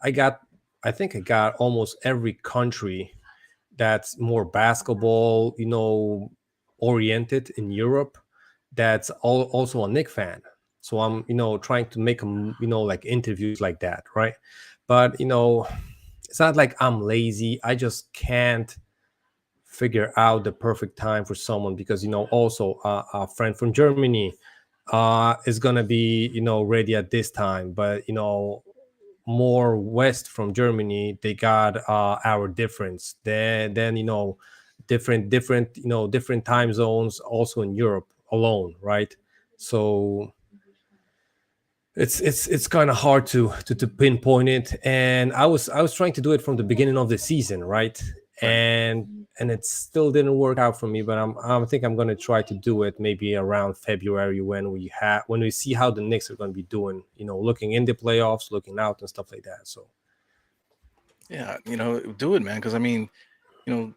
I got, I think I got almost every country that's more basketball, oriented in Europe. That's also a Nick fan. So I'm, trying to make them, like interviews like that, right? But it's not like I'm lazy. I just can't figure out the perfect time for someone, because also a friend from Germany is gonna be ready at this time, but more west from Germany, they got hour difference. Then different different time zones also in Europe alone, right? So it's kind of hard to pinpoint it, and I was trying to do it from the beginning of the season, right? Right. And it still didn't work out for me, but I think I'm going to try to do it maybe around February, when we see how the Knicks are going to be doing, looking in the playoffs, looking out and stuff like that. So Yeah, do it, man. Because I mean, you know,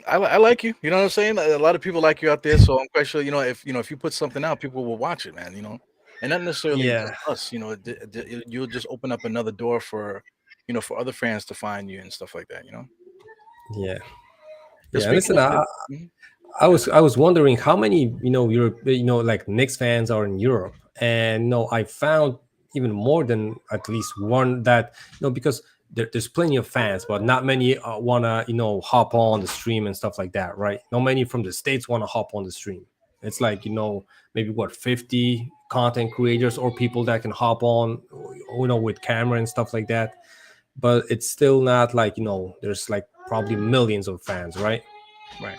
I like you. You know what I'm saying? A lot of people like you out there, so I'm quite sure. If you put something out, people will watch it, man. and not necessarily just Yeah, us. You'll just open up another door for, for other fans to find you and stuff like that. yeah, Because yeah. speaking Listen, of I, it, mhm, I go was ahead. I was wondering how many Europe like Knicks fans are in Europe, and I found even more than at least one that because there's plenty of fans, but not many wanna hop on the stream and stuff like that, right? Not many from the states wanna hop on the stream. It's like maybe what 50 content creators or people that can hop on, with camera and stuff like that. But it's still not like there's like probably millions of fans, right? Right.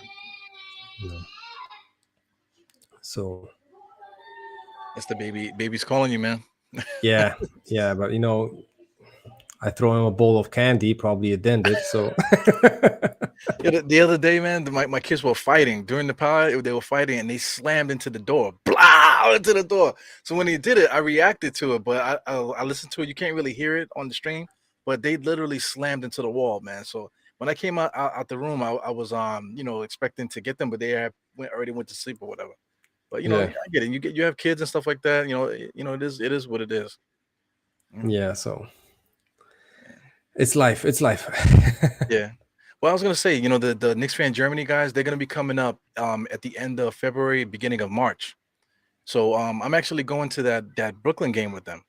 So That's the baby's calling you, man. yeah, yeah, but I throw him a bowl of candy, probably it ended. So Yeah, the other day, man, my kids were fighting during the pod. They were fighting and they slammed into the door, blah, into the door. So when he did it, I reacted to it, but I listened to it. You can't really hear it on the stream, but they literally slammed into the wall, man. So when I came out the room, I was expecting to get them, but already went to sleep or whatever. But I yeah, get it. You have kids and stuff like that. It is what it is. Mm, yeah. So it's life. It's life. yeah. Well, I was gonna say, the Knicks fan Germany guys, they're gonna be coming up at the end of February, beginning of March. So I'm actually going to that Brooklyn game with them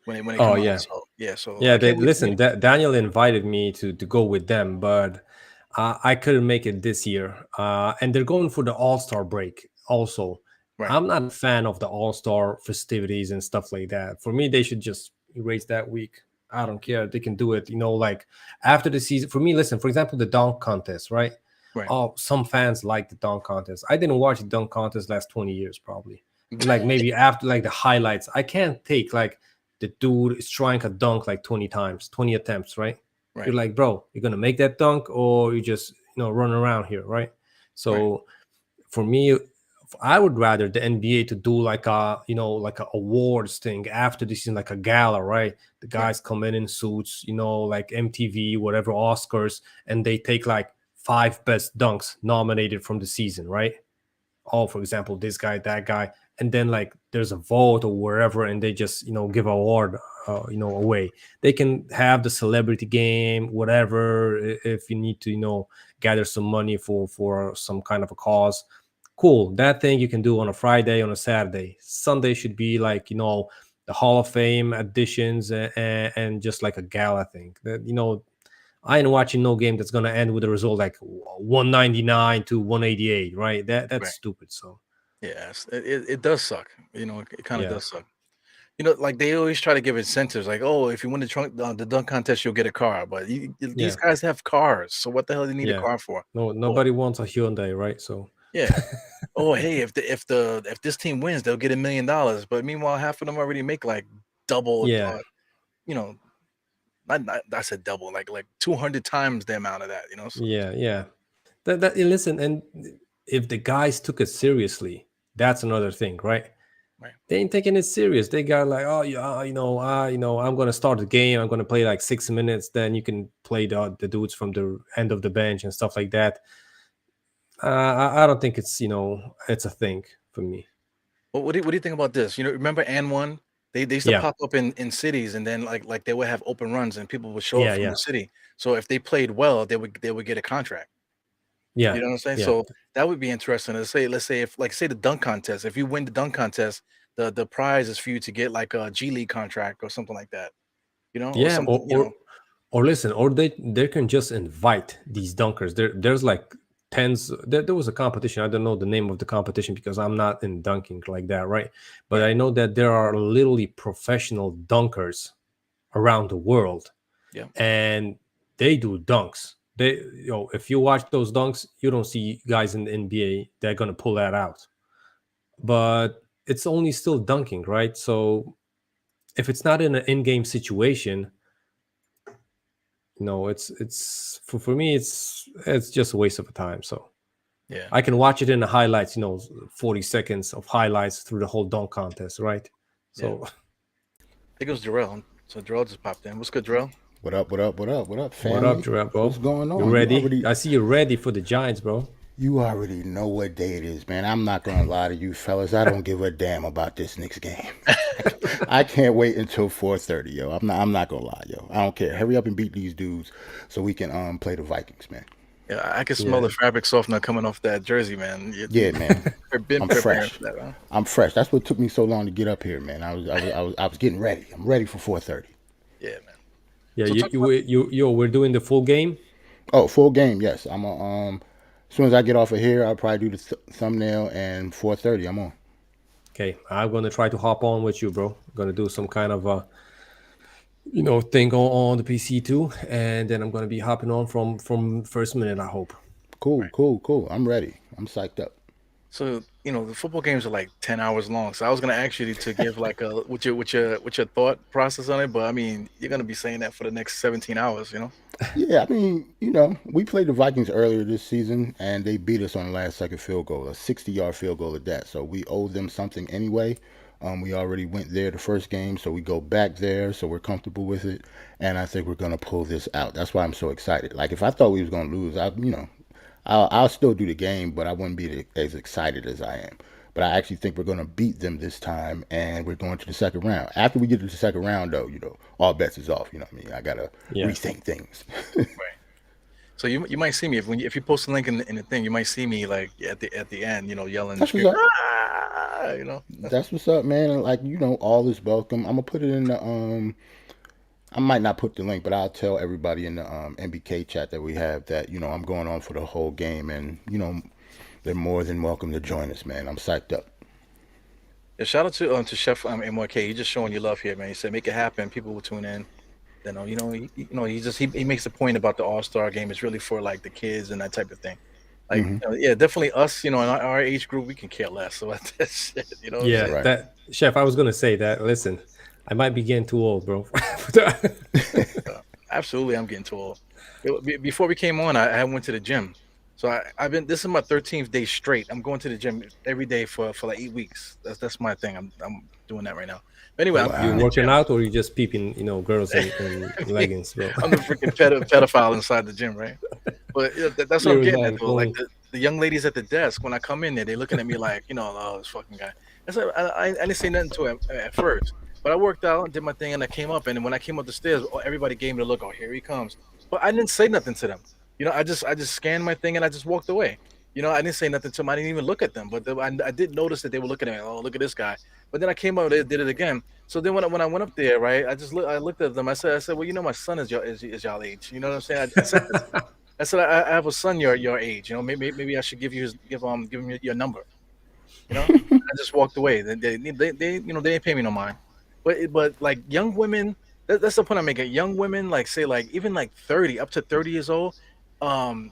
when it Oh come out. yeah, So yeah, so yeah. I They can't wait to meet listen. them. Daniel invited me to go with them, but I couldn't make it this year. And they're going for the All Star break. Also, Right, I'm not a fan of the All Star festivities and stuff like that. For me, they should just erase that week. I don't care. They can do it. Like after the season. For me, listen. For example, the dunk contest, right? right. Oh, some fans like the dunk contest. I didn't watch the dunk contest last 20 years probably. It's like maybe after like the highlights. I can't take like the dude is trying a dunk like 20 times, 20 attempts, right? You're Right, like, bro, you're gonna make that dunk or you just run around here, right? right. So for me, I would rather the NBA to do like a like a awards thing after this season, like a gala, right? The Right. guys come in suits, like MTV, whatever Oscars, and they take like five best dunks nominated from the season, right? Oh, for example, this guy, that guy, and then like there's a vote or wherever, and they just give a award, away. They can have the celebrity game, whatever, if you need to, gather some money for some kind of a cause. Cool, that thing you can do on a Friday, on a Saturday. Sunday should be like the Hall of Fame additions and just like a gala thing. That I ain't watching no game that's gonna end with a result like 199 to 188, right? That's Right. stupid. So Yes, it does suck. It kind of yeah, does suck. Like they always try to give incentives, like, oh, if you win the dunk contest, you'll get a car. But these yeah, guys have cars, so what the hell do they need a yeah. car for? No, Oh, nobody wants a Hyundai, right? So yeah. Oh, hey, if this team wins, they'll get $1 million. But meanwhile, half of them already make like double. yeah, You know, not I said double, like 200 times the amount of that. So yeah. Listen, and if the guys took it seriously, that's another thing, right? right, They ain't taking it serious. They got like, oh yeah, I'm gonna start the game. I'm gonna play like 6 minutes. Then you can play the dudes from the end of the bench and stuff like that. I don't think it's a thing for me. well, what do you think about this? Remember and one? They used to Yeah, pop up in cities, and then like they would have open runs, and people would show up yeah, from yeah, the city. So if they played well, they would get a contract. You yeah, know what I'm saying? yeah, So that would be interesting. Let's say if like say the dunk contest, if you win the dunk contest, the prize is for you to get like a G League contract or something like that. Or yeah. something. Or listen, or they can just invite these dunkers. There's like tens. There was a competition. I don't know the name of the competition because I'm not in dunking like that, right? But Right. I know that there are literally professional dunkers around the world, Yeah. and they do dunks. If you watch those dunks, you don't see guys in the NBA that are gonna pull that out. But it's only still dunking, right? So if it's not in an in-game situation, it's for me, it's just a waste of time. So Yeah. I can watch it in the highlights, 40 seconds of highlights through the whole dunk contest, right? Yeah. So I think it was Jarrell. So Jarrell just popped in. What's good, Jarrell? What up? What up? What up? What up, what up, family? Jarrell, What's bro? going You on? You ready? already I see you're ready for the Giants, bro. You already know what day it is, man. I'm not gonna lie to you, fellas. I don't give a damn about this Knicks game. I can't wait until 4:30, yo. I'm not gonna lie, yo. I don't care. Hurry up and beat these dudes so we can play the Vikings, man. Yeah, I can smell Yeah, the fabric softener coming off that jersey, man. Yeah, man. You've been I'm preparing fresh. for that, huh? I'm fresh. That's what took me so long to get up here, man. I was getting ready. I'm ready for 4:30. Yeah, man. yeah. So You talk about you we're doing the full game. Oh, full game, yes. I'm as soon as I get off of here, I'll probably do the thumbnail and 4:30. I'm on. Okay, I'm gonna try to hop on with you, bro. Gonna do some kind of thing on the PC too, and then I'm gonna be hopping on from first minute. I hope. Cool, cool, cool. I'm ready. I'm psyched up. so the football games are like 10 hours long. So I was gonna ask you to give like a what's your thought process on it, but I mean you're gonna be saying that for the next 17 hours, you know? Yeah, I mean, we played the Vikings earlier this season, and they beat us on the last second field goal, a 60-yard field goal at that. So we owe them something anyway. We already went there the first game, so we go back there, so we're comfortable with it, and I think we're gonna pull this out. That's why I'm so excited. Like if I thought we was gonna lose, I'll still do the game, but I wouldn't be as excited as I am. But I actually think we're going to beat them this time, and we're going to the second round. After we get to the second round, though, all bets is off. You know what I mean? I gotta Yeah. rethink things. Right. So you might see me if you post a link in the thing, you might see me like at the end, yelling, That's what's up. ah. That's what's up, man. And like all is welcome. I'm gonna put it in the I might not put the link, but I'll tell everybody in the MBK chat that we have that I'm going on for the whole game, and they're more than welcome to join us, man. I'm psyched up. Yeah, shout out to Chef MYK. He's just showing you love here, man. He said make it happen. People will tune in. Then he makes a point about the All-Star game. It's really for like the kids and that type of thing. Like Hmm. yeah, definitely us. In our age group, we can care less about that shit. You know what I'm Yeah, saying? Right. that chef. I was gonna say that. Listen, I might be getting too old, bro. Absolutely, I'm getting too old. Before we came on, I went to the gym. So I've been. This is my 13th day straight. I'm going to the gym every day for like 8 weeks. That's my thing. I'm doing that right now. But anyway, Oh I'm You in the wow. working gym. out or you just peeping, girls in leggings, bro? I'm the freaking pedophile inside the gym, right? But yeah, that's what I'm You're getting at like though. Like going. the young ladies at the desk, when I come in there, they looking at me like, oh, this fucking guy. I didn't say nothing to him at first, but I worked out and did my thing, and I came up, and then when I came up the stairs, everybody gave me the look. Oh, here he comes. But I didn't say nothing to them. I just scanned my thing and I just walked away. I didn't say nothing to them. I didn't even look at them, but I did notice that they were looking at me. Oh, look at this guy. But then I came out, they did it again. So then when I went up there, right, I looked at them. I said, well, my son is y'all age. You know what I'm saying? I said this. I said I have a son your age. Maybe I should give him your number. I just walked away. They didn't pay me no mind. But like young women, that's the point I'm making. Young women, like say like even like 30 up to 30 years old, um,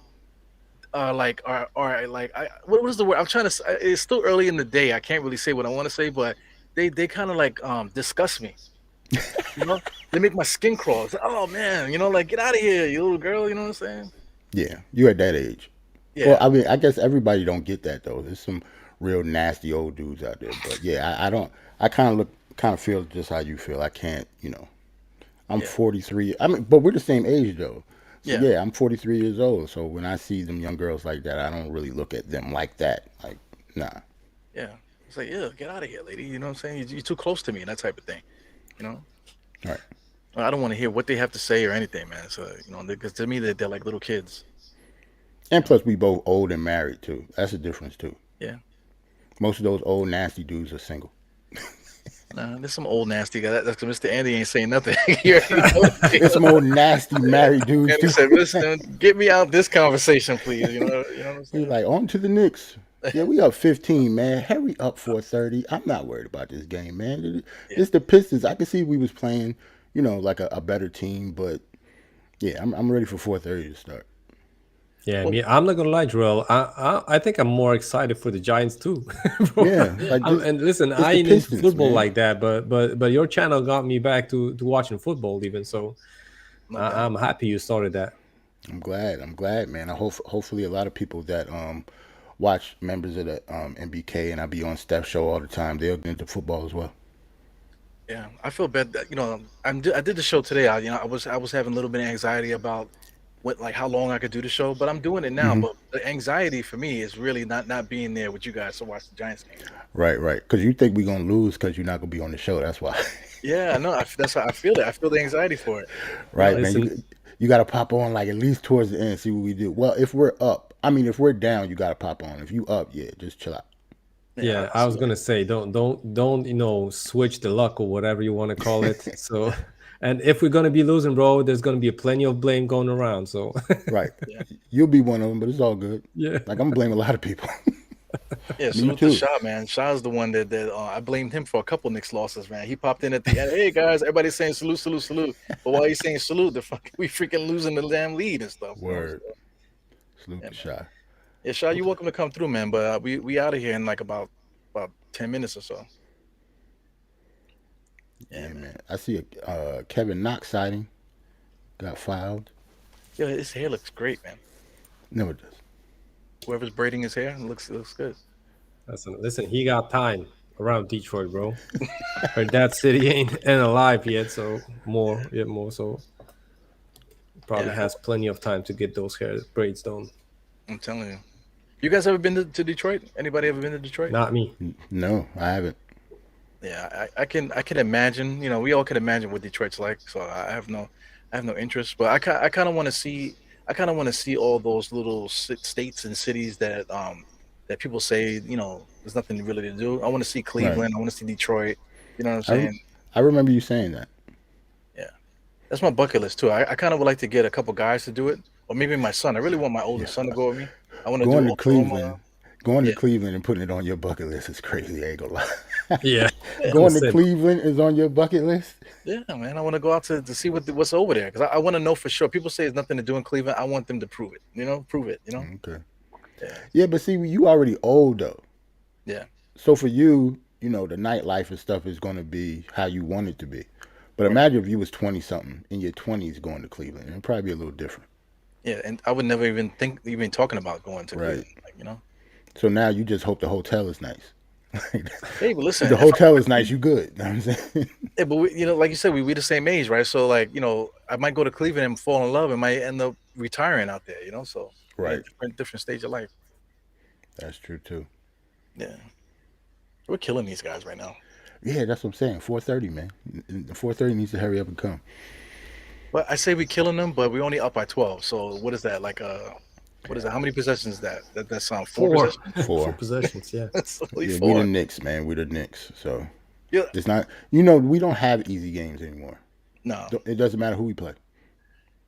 like are like what is the word? I'm trying to. It's still early in the day. I can't really say what I want to say, but they kind of like disgust me. You know, they make my skin crawl. It's like, oh man, like get out of here, you little girl. You know what I'm saying? Yeah, you at that age. Well, Yeah, I mean, I guess everybody don't get that though. There's some real nasty old dudes out there, but yeah, I don't. I kind of feel just how you feel. I can't. I'm yeah, 43. I mean, but we're the same age though. So yeah, yeah, I'm 43 years old. So when I see them young girls like that, I don't really look at them like that. Like, nah. yeah. It's like, yeah, get out of here, lady. You know what I'm saying? You're too close to me, and that type of thing. You know. All right. I don't want to hear what they have to say or anything, man. So because to me they're like little kids. And plus, we both old and married too. That's a difference too. Yeah. Most of those old nasty dudes are single. Nah, there's some old nasty guy. That's 'cause Mr. Andy ain't saying nothing. You already know There's some old nasty married dudes Andy too. said, "Listen, get me out this conversation, please." You know what I'm He's saying? like, on to the Knicks. Yeah, we up 15, man. Hurry up 4:30. I'm not worried about this game, man. Yeah, It's the Pistons. I can see we was playing, like a better team, but yeah, I'm ready for 4:30 to start. Yeah, I well, mean, I'm not gonna lie, Joel. I think I'm more excited for the Giants too, bro. Yeah, like this, And listen, it's I the ain't into Pistons, football man. like that, but your channel got me back to watching football even. So no doubt. I'm happy you started that. I'm glad. I'm glad, man. I hopefully a lot of people that watch members of the MBK and I be on Steph show all the time. They'll get into football as well. Yeah, I feel bad that I did the show today. I was having a little bit of anxiety about what like how long I could do the show, but I'm doing it now. Hmm. But the anxiety for me is really not being there with you guys to watch the Giants game. Right, right. Because you think we're gonna lose because you're not gonna be on the show. That's why. Yeah, I know. That's how I feel it. I feel the anxiety for it. You know, Right, man. Listen, You got to pop on like at least towards the end, see what we do. Well, if we're up, I mean, if we're down, you got to pop on. If you up, yeah, just chill out. yeah, yeah, I was gonna say, don't switch the luck or whatever you want to call it. So, and if we're gonna be losing, bro, there's gonna be plenty of blame going around. So, Right. yeah, You'll be one of them, but it's all good. yeah, Like I'm gonna blame a lot of people. yeah. Me Salute to too. Shaw, man. Shaw's the one that I blamed him for a couple Knicks losses, man. He popped in at the end. Hey guys, everybody's saying salute, salute, salute. But while he's saying salute, we freaking losing the damn lead and stuff. You know? Word. So, Salute yeah, to man. Shy. Yeah, Shaw, you're welcome to come through, man. But we out of here in like about 10 minutes or so. Yeah, Yeah, man. man. I see a Kevin Knox sighting got filed. Yo, his hair looks great, man. No, it does. Whoever's braiding his hair looks good. listen, he got time around Detroit, bro. But that city ain't alive yet, so more. So probably Yeah, has plenty of time to get those hair braids done. I'm telling you. You guys ever been to Detroit? Anybody ever been to Detroit? Not me. No, I haven't. Yeah, I can imagine. You know, we all can imagine what Detroit's like. So I have no interest. But I kind of want to see. I kind of want to see all those little states and cities that people say there's nothing really to do. I want to see Right. Cleveland. I want to see Detroit. You know what I'm I rem- saying? I remember you saying that. Yeah, that's my bucket list too. I kind of would like to get a couple guys to do it, or maybe my son. I really want my oldest son to go with me. I want to do Going to Oklahoma. Cleveland, going to Yeah, Cleveland and putting it on your bucket list is crazy. I ain't gonna lie. Yeah. yeah, Going to Listen, Cleveland is on your bucket list. yeah, man. I want to go out to see what's over there because I want to know for sure. People say there's nothing to do in Cleveland. I want them to prove it. Prove it. Okay. Yeah, Yeah, but see, you already old though. yeah, So for you, the nightlife and stuff is going to be how you want it to be. But right. imagine if you was 20 something in your 20s going to Cleveland. It'd probably be a little different. Yeah, and I would never even think even talking about going to Right. Cleveland. Like. So now you just hope the hotel is nice. Hey, but listen, If the if I, hotel is nice, you good. You know what I'm saying? yeah, but like you said, we the same age, right? So like, I might go to Cleveland and fall in love, and might end up retiring out there. So yeah, Right. different stage of life. That's true too. Yeah, we're killing these guys right now. Yeah, that's what I'm saying. 4:30, man. 4:30 needs to hurry up and come. But I say we killing them, but we only up by 12. So what is that? Like what is that? How many possessions is that? That's four four, possessions. 4 4. possessions. Yeah. That's only Yeah, we the four. Knicks, man. We the Knicks. So Yeah, it's not. We don't have easy games anymore. no. It doesn't matter who we play.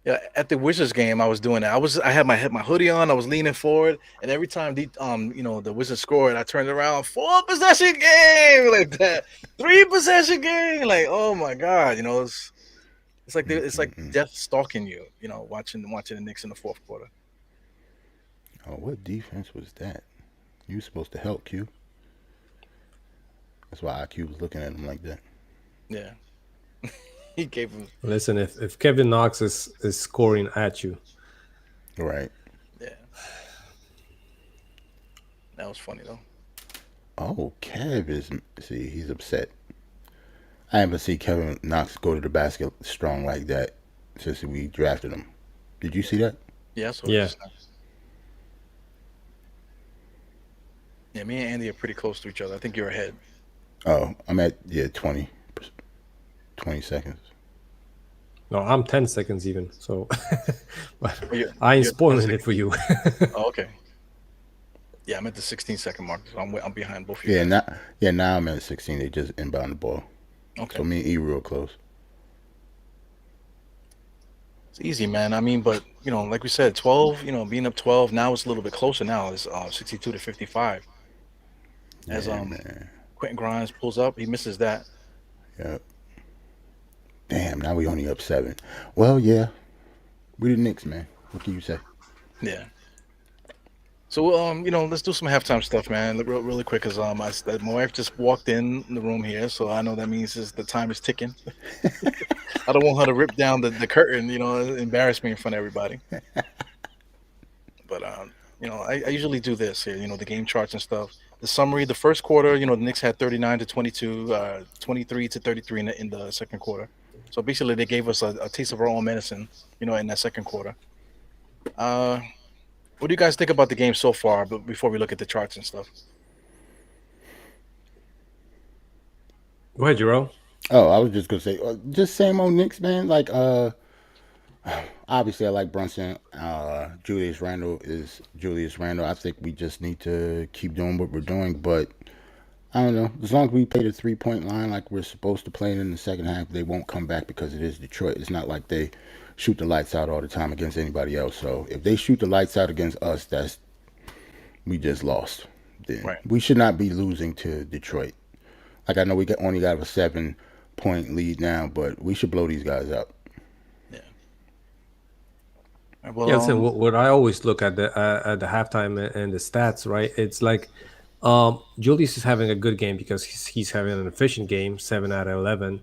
Yeah, at the Wizards game, I was doing that. I had my hoodie on. I was leaning forward, and every time the Wizards scored, I turned around. 4 possession game like that. 3 possession game. Like, oh my god, it's like death stalking you. Watching the Knicks in the fourth quarter. Oh, what defense was that? You were supposed to help Q. That's why IQ was looking at him like that. Yeah, he gave him. Listen, if Kevin Knox is scoring at you, Right. Yeah, that was funny though. Oh, Kev is. See, he's upset. I haven't seen Kevin Knox go to the basket strong like that since we drafted him. Did you see that? Yeah, so yeah. yeah, me and Andy are pretty close to each other. I think you're ahead. Oh, I'm at 20 seconds. No, I'm 10 seconds even. So, but Oh, I ain't you're spoiling it for you. Oh, okay. Yeah, I'm at the 16-second mark, so I'm behind both of you Yeah, guys. now I'm at 16. They just inbound the ball. Okay, So me and E real close. it's easy, man. I mean, but like we said, 12. Being up 12 now, it's a little bit closer now. It's 62-55. As Yeah, man. Quentin Grimes pulls up, he misses that. Yep. Damn, now we only up 7. Well, yeah. We the Knicks, man. What can you say? Yeah. So let's do some halftime stuff, man. Really quick, cause my wife just walked in the room here, so I know that means the time is ticking. I don't want her to rip down the curtain, embarrass me in front of everybody. But I usually do this here, the game charts and stuff. The summary, the first quarter, the Knicks had 39-22, 23-33 in the second quarter. So basically, they gave us a taste of our own medicine, in that second quarter. Uh, what do you guys think about the game so far? But before we look at the charts and stuff, Go ahead, Jero. Oh, I was just gonna say, just same old Knicks, man. Like, obviously, I like Brunson. Julius Randle is Julius Randle. I think we just need to keep doing what we're doing. But I don't know. As long as we play the 3 point line like we're supposed to play it in the second half, they won't come back because it is Detroit. It's not like they shoot the lights out all the time against anybody else. So if they shoot the lights out against us, that's we just lost. Then right? we should not be losing to Detroit. Like I know only got a 7 point lead now, but we should blow these guys up. Yeah. Yeah, Well, listen. What I always look at the halftime and the stats, right? It's like Julius is having a good game because he's having an efficient game, 7 out of 11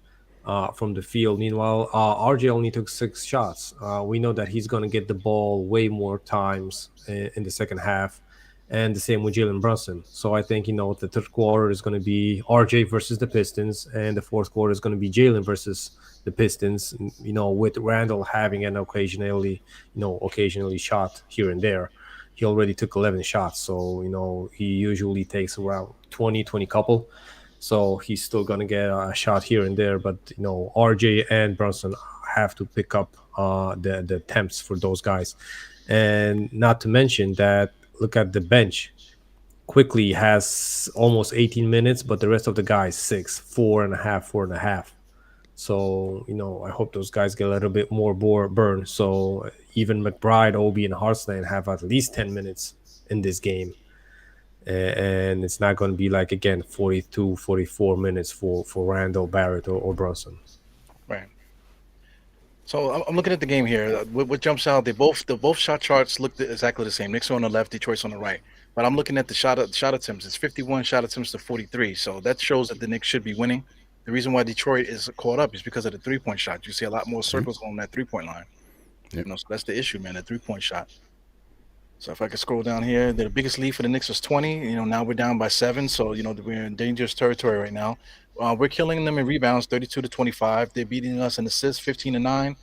from the field. Meanwhile, RJ only took 6 shots. We know that he's going to get the ball way more times in the second half, and the same with Jalen Brunson. So I think the third quarter is going to be RJ versus the Pistons, and the fourth quarter is going to be Jalen versus the Pistons. With Randall having an occasionally shot here and there. He already took 11 shots, so he usually takes around 20 couple, so he's still gonna get a shot here and there. But RJ and Brunson have to pick up the attempts for those guys. And not to mention that, look at the bench. Quickly has almost 18 minutes, but the rest of the guys 4.5, 4.5. So, I hope those guys get a little bit more burn. So even McBride, Obi, and Hartline have at least 10 minutes in this game. And it's not going to be like, again, 42, 44 minutes for Randall, Barrett, or Brunson. right. So I'm looking at the game here. What jumps out? The both shot charts look exactly the same. Knicks are on the left, Detroit's on the right. But I'm looking at the shot attempts. It's 51 shot attempts to 43. So that shows that the Knicks should be winning. The reason why Detroit is caught up is because of the 3 point shot. You see a lot more Mm-hmm. circles on that 3 point line. Yep. So that's the issue, man. The 3 point shot. So if I could scroll down here, the biggest lead for the Knicks was 20. Now we're down by 7. So we're in dangerous territory right now. We're killing them in rebounds, 32 to 25. They're beating us in assists, 15 to 9.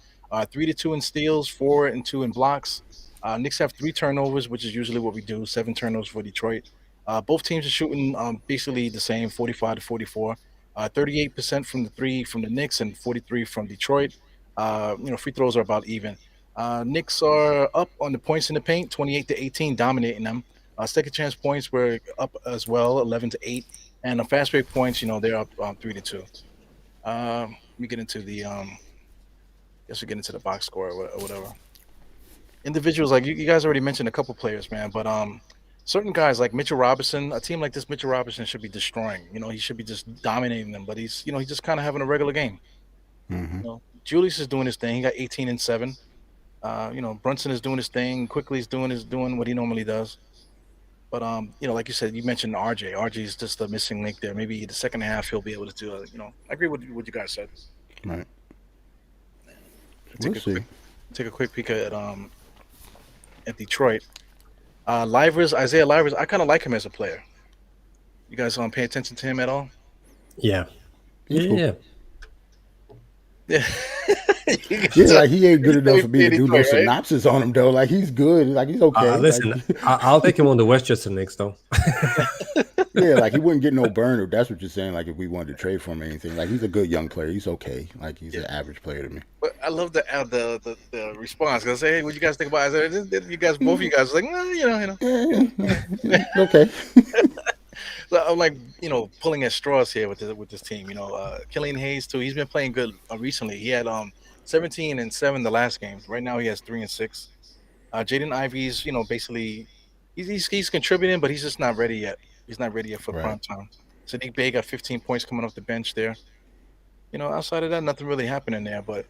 3 to 2 in steals, 4 and 2 in blocks. Knicks have 3 turnovers, which is usually what we do. 7 turnovers for Detroit. Both teams are shooting basically the same, 45 to 44. 38% from the three from the Knicks and 43 from Detroit. Free throws are about even. Knicks are up on the points in the paint, 28 to 18, dominating them. Second chance points were up as well, 11 to 8. And the fast break points, they're up 3 to 2. Let me get into the guess we get into the box score or whatever. Individuals like you guys already mentioned a couple players, man, but certain guys like Mitchell Robinson, a team like this, Mitchell Robinson should be destroying. He should be just dominating them, but he's just kind of having a regular game. Mm-hmm. Julius is doing his thing. He got 18 and 7. Brunson is doing his thing. Quickly is doing what he normally does. But like you said, you mentioned RJ. RJ is just the missing link there. Maybe the second half he'll be able to do. I agree with what you guys said. Right. Take We'll a see. quick take a quick peek at Detroit. Livers, Isaiah Livers. I kind of like him as a player. You guys pay attention to him at all? Yeah. He's cool. Yeah. Yeah. Yeah, like he ain't good You enough say for me to do no Detroit, right? synopsis on him though. Like he's good. Like he's okay. Listen, Like, I'll take him on the Westchester Knicks, though. yeah, like he wouldn't get no burn if that's what you're saying. Like if we wanted to trade for him or anything. Like he's a good young player. He's okay. Like he's an average player to me. But I love the response. Cause I say, hey, what you guys think about Isaiah? You guys, both of you guys, are like, Yeah, okay. So I'm like, pulling at straws here with this team. Killian Hayes too. He's been playing good recently. He had 17 and 7 the last game. Right now he has 3 and 6. Jaden Ivey's, basically he's contributing, but he's just not ready yet. He's not ready yet for Right. prime time. Sadiq Bey got 15 points coming off the bench there. Outside of that, nothing really happening there. But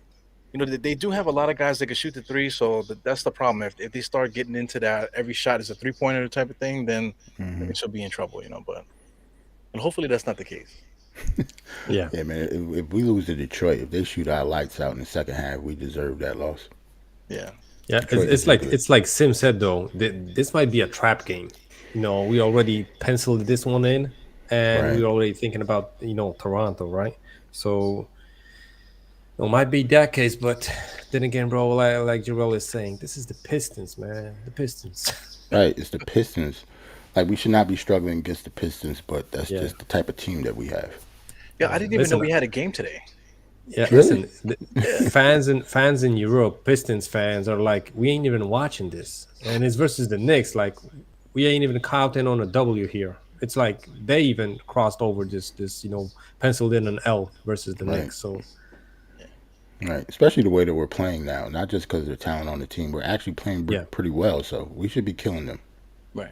they do have a lot of guys that can shoot the three, so that's the problem. If they start getting into that, every shot is a 3-pointer type of thing, then Mm-hmm. they should be in trouble. And hopefully that's not the case. Yeah. Yeah, man. If we lose to Detroit, if they shoot our lights out in the second half, we deserve that loss. Yeah. Yeah, Detroit it's is like good. it's like Sim said though. This might be a trap game. We already penciled this one in, and Right. we're already thinking about Toronto, right? So It might be that case, but then again, bro, like Jarrell is saying, this is the Pistons, man. The Pistons. Right, it's the Pistons. Like we should not be struggling against the Pistons, but that's Yeah. just the type of team that we have. Yeah, I didn't even know we had a game today. Yeah, Really? listen, fans in Europe, Pistons fans are like, we ain't even watching this, and it's versus the Knicks. Like, we ain't even counting on a W here. It's like they even crossed over this penciled in an L versus the Right. Knicks. So Right, especially the way that we're playing now. Not just because of the talent on the team, we're actually playing Yeah. pretty well. So we should be killing them. Right.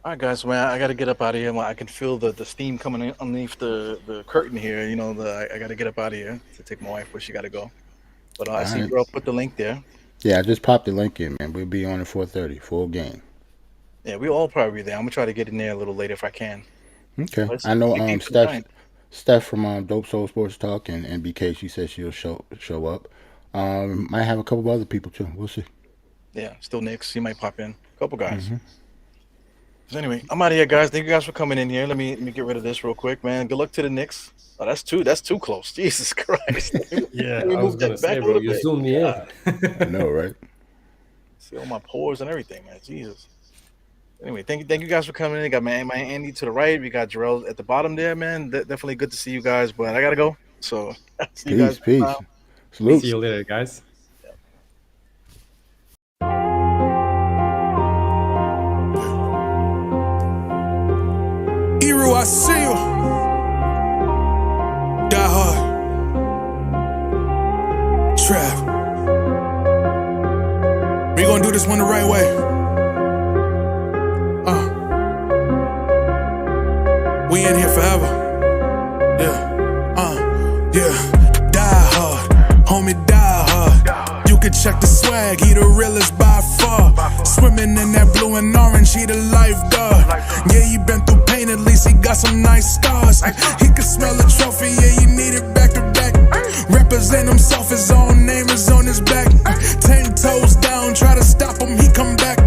All right, guys, man, I got to get up out of here. I can feel the steam coming in underneath the curtain here. You know, I got to get up out of here to take my wife where she got to go. But I see right. girl put the link there. Yeah, I just popped the link in, man. We'll be on at 4:30, full game. Yeah, we'll all probably be there. I'm gonna try to get in there a little later if I can. Okay. Let's I know keep some time. Steph from Dope Soul Sports Talk and BK, she said she'll show up. Might have a couple of other people too. We'll see. Yeah, still Knicks. He might pop in. A couple guys. So anyway, I'm out of here, guys. Thank you guys for coming in here. Let me get rid of this real quick, man. Good luck to the Knicks. Oh, that's too close. Jesus Christ. yeah, Let me I was move gonna that say, back a bro, little you bit. zoomed me in. I know, right? See all my pores and everything, man. Jesus. Anyway, thank you guys for coming in. I got my Andy to the right. We got Jarrell at the bottom there, man. Definitely good to see you guys, but I gotta go. So see you guys. Peace. next time. Salute. See you later, guys. Eru, I see you. Die hard. Trap. We gonna do this one the right way. We in here forever. Yeah. Die hard, homie, die hard. You can check the swag, he the realest by far. Swimming in that blue and orange, he the lifeguard. Yeah, he been through pain, at least he got some nice scars. He can smell a trophy, yeah, you need it back to back. Represent himself, his own name is on his back. 10 toes down, try to stop him, he come back.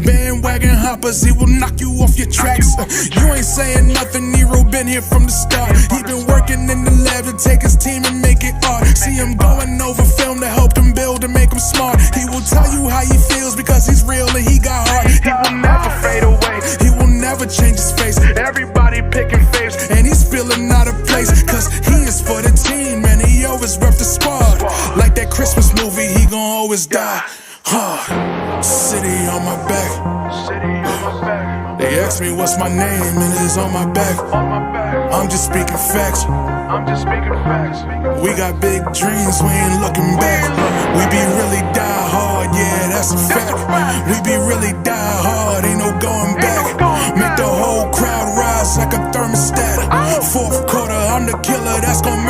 Bandwagon hoppers, he will knock you off your tracks. You ain't saying nothing, Nero been here from the start. He been working in the lab to take his team and make it art. See him going over film to help him build and make him smart. He will tell you how he feels because he's real and he got heart. He will never fade away, he will never change his face. Everybody picking faves, and he's feeling out of place. Cause he is for the team, and he always rep the squad. Like that Christmas movie, he gon' always die hard. City on my back. They ask me what's my name, and it's on my back. I'm just speaking facts. We got big dreams, we ain't looking back. We be really die hard, yeah, that's a fact. We be really die hard, ain't no going back. Make the whole crowd rise like a thermostat. Fourth quarter, I'm the killer, that's gon'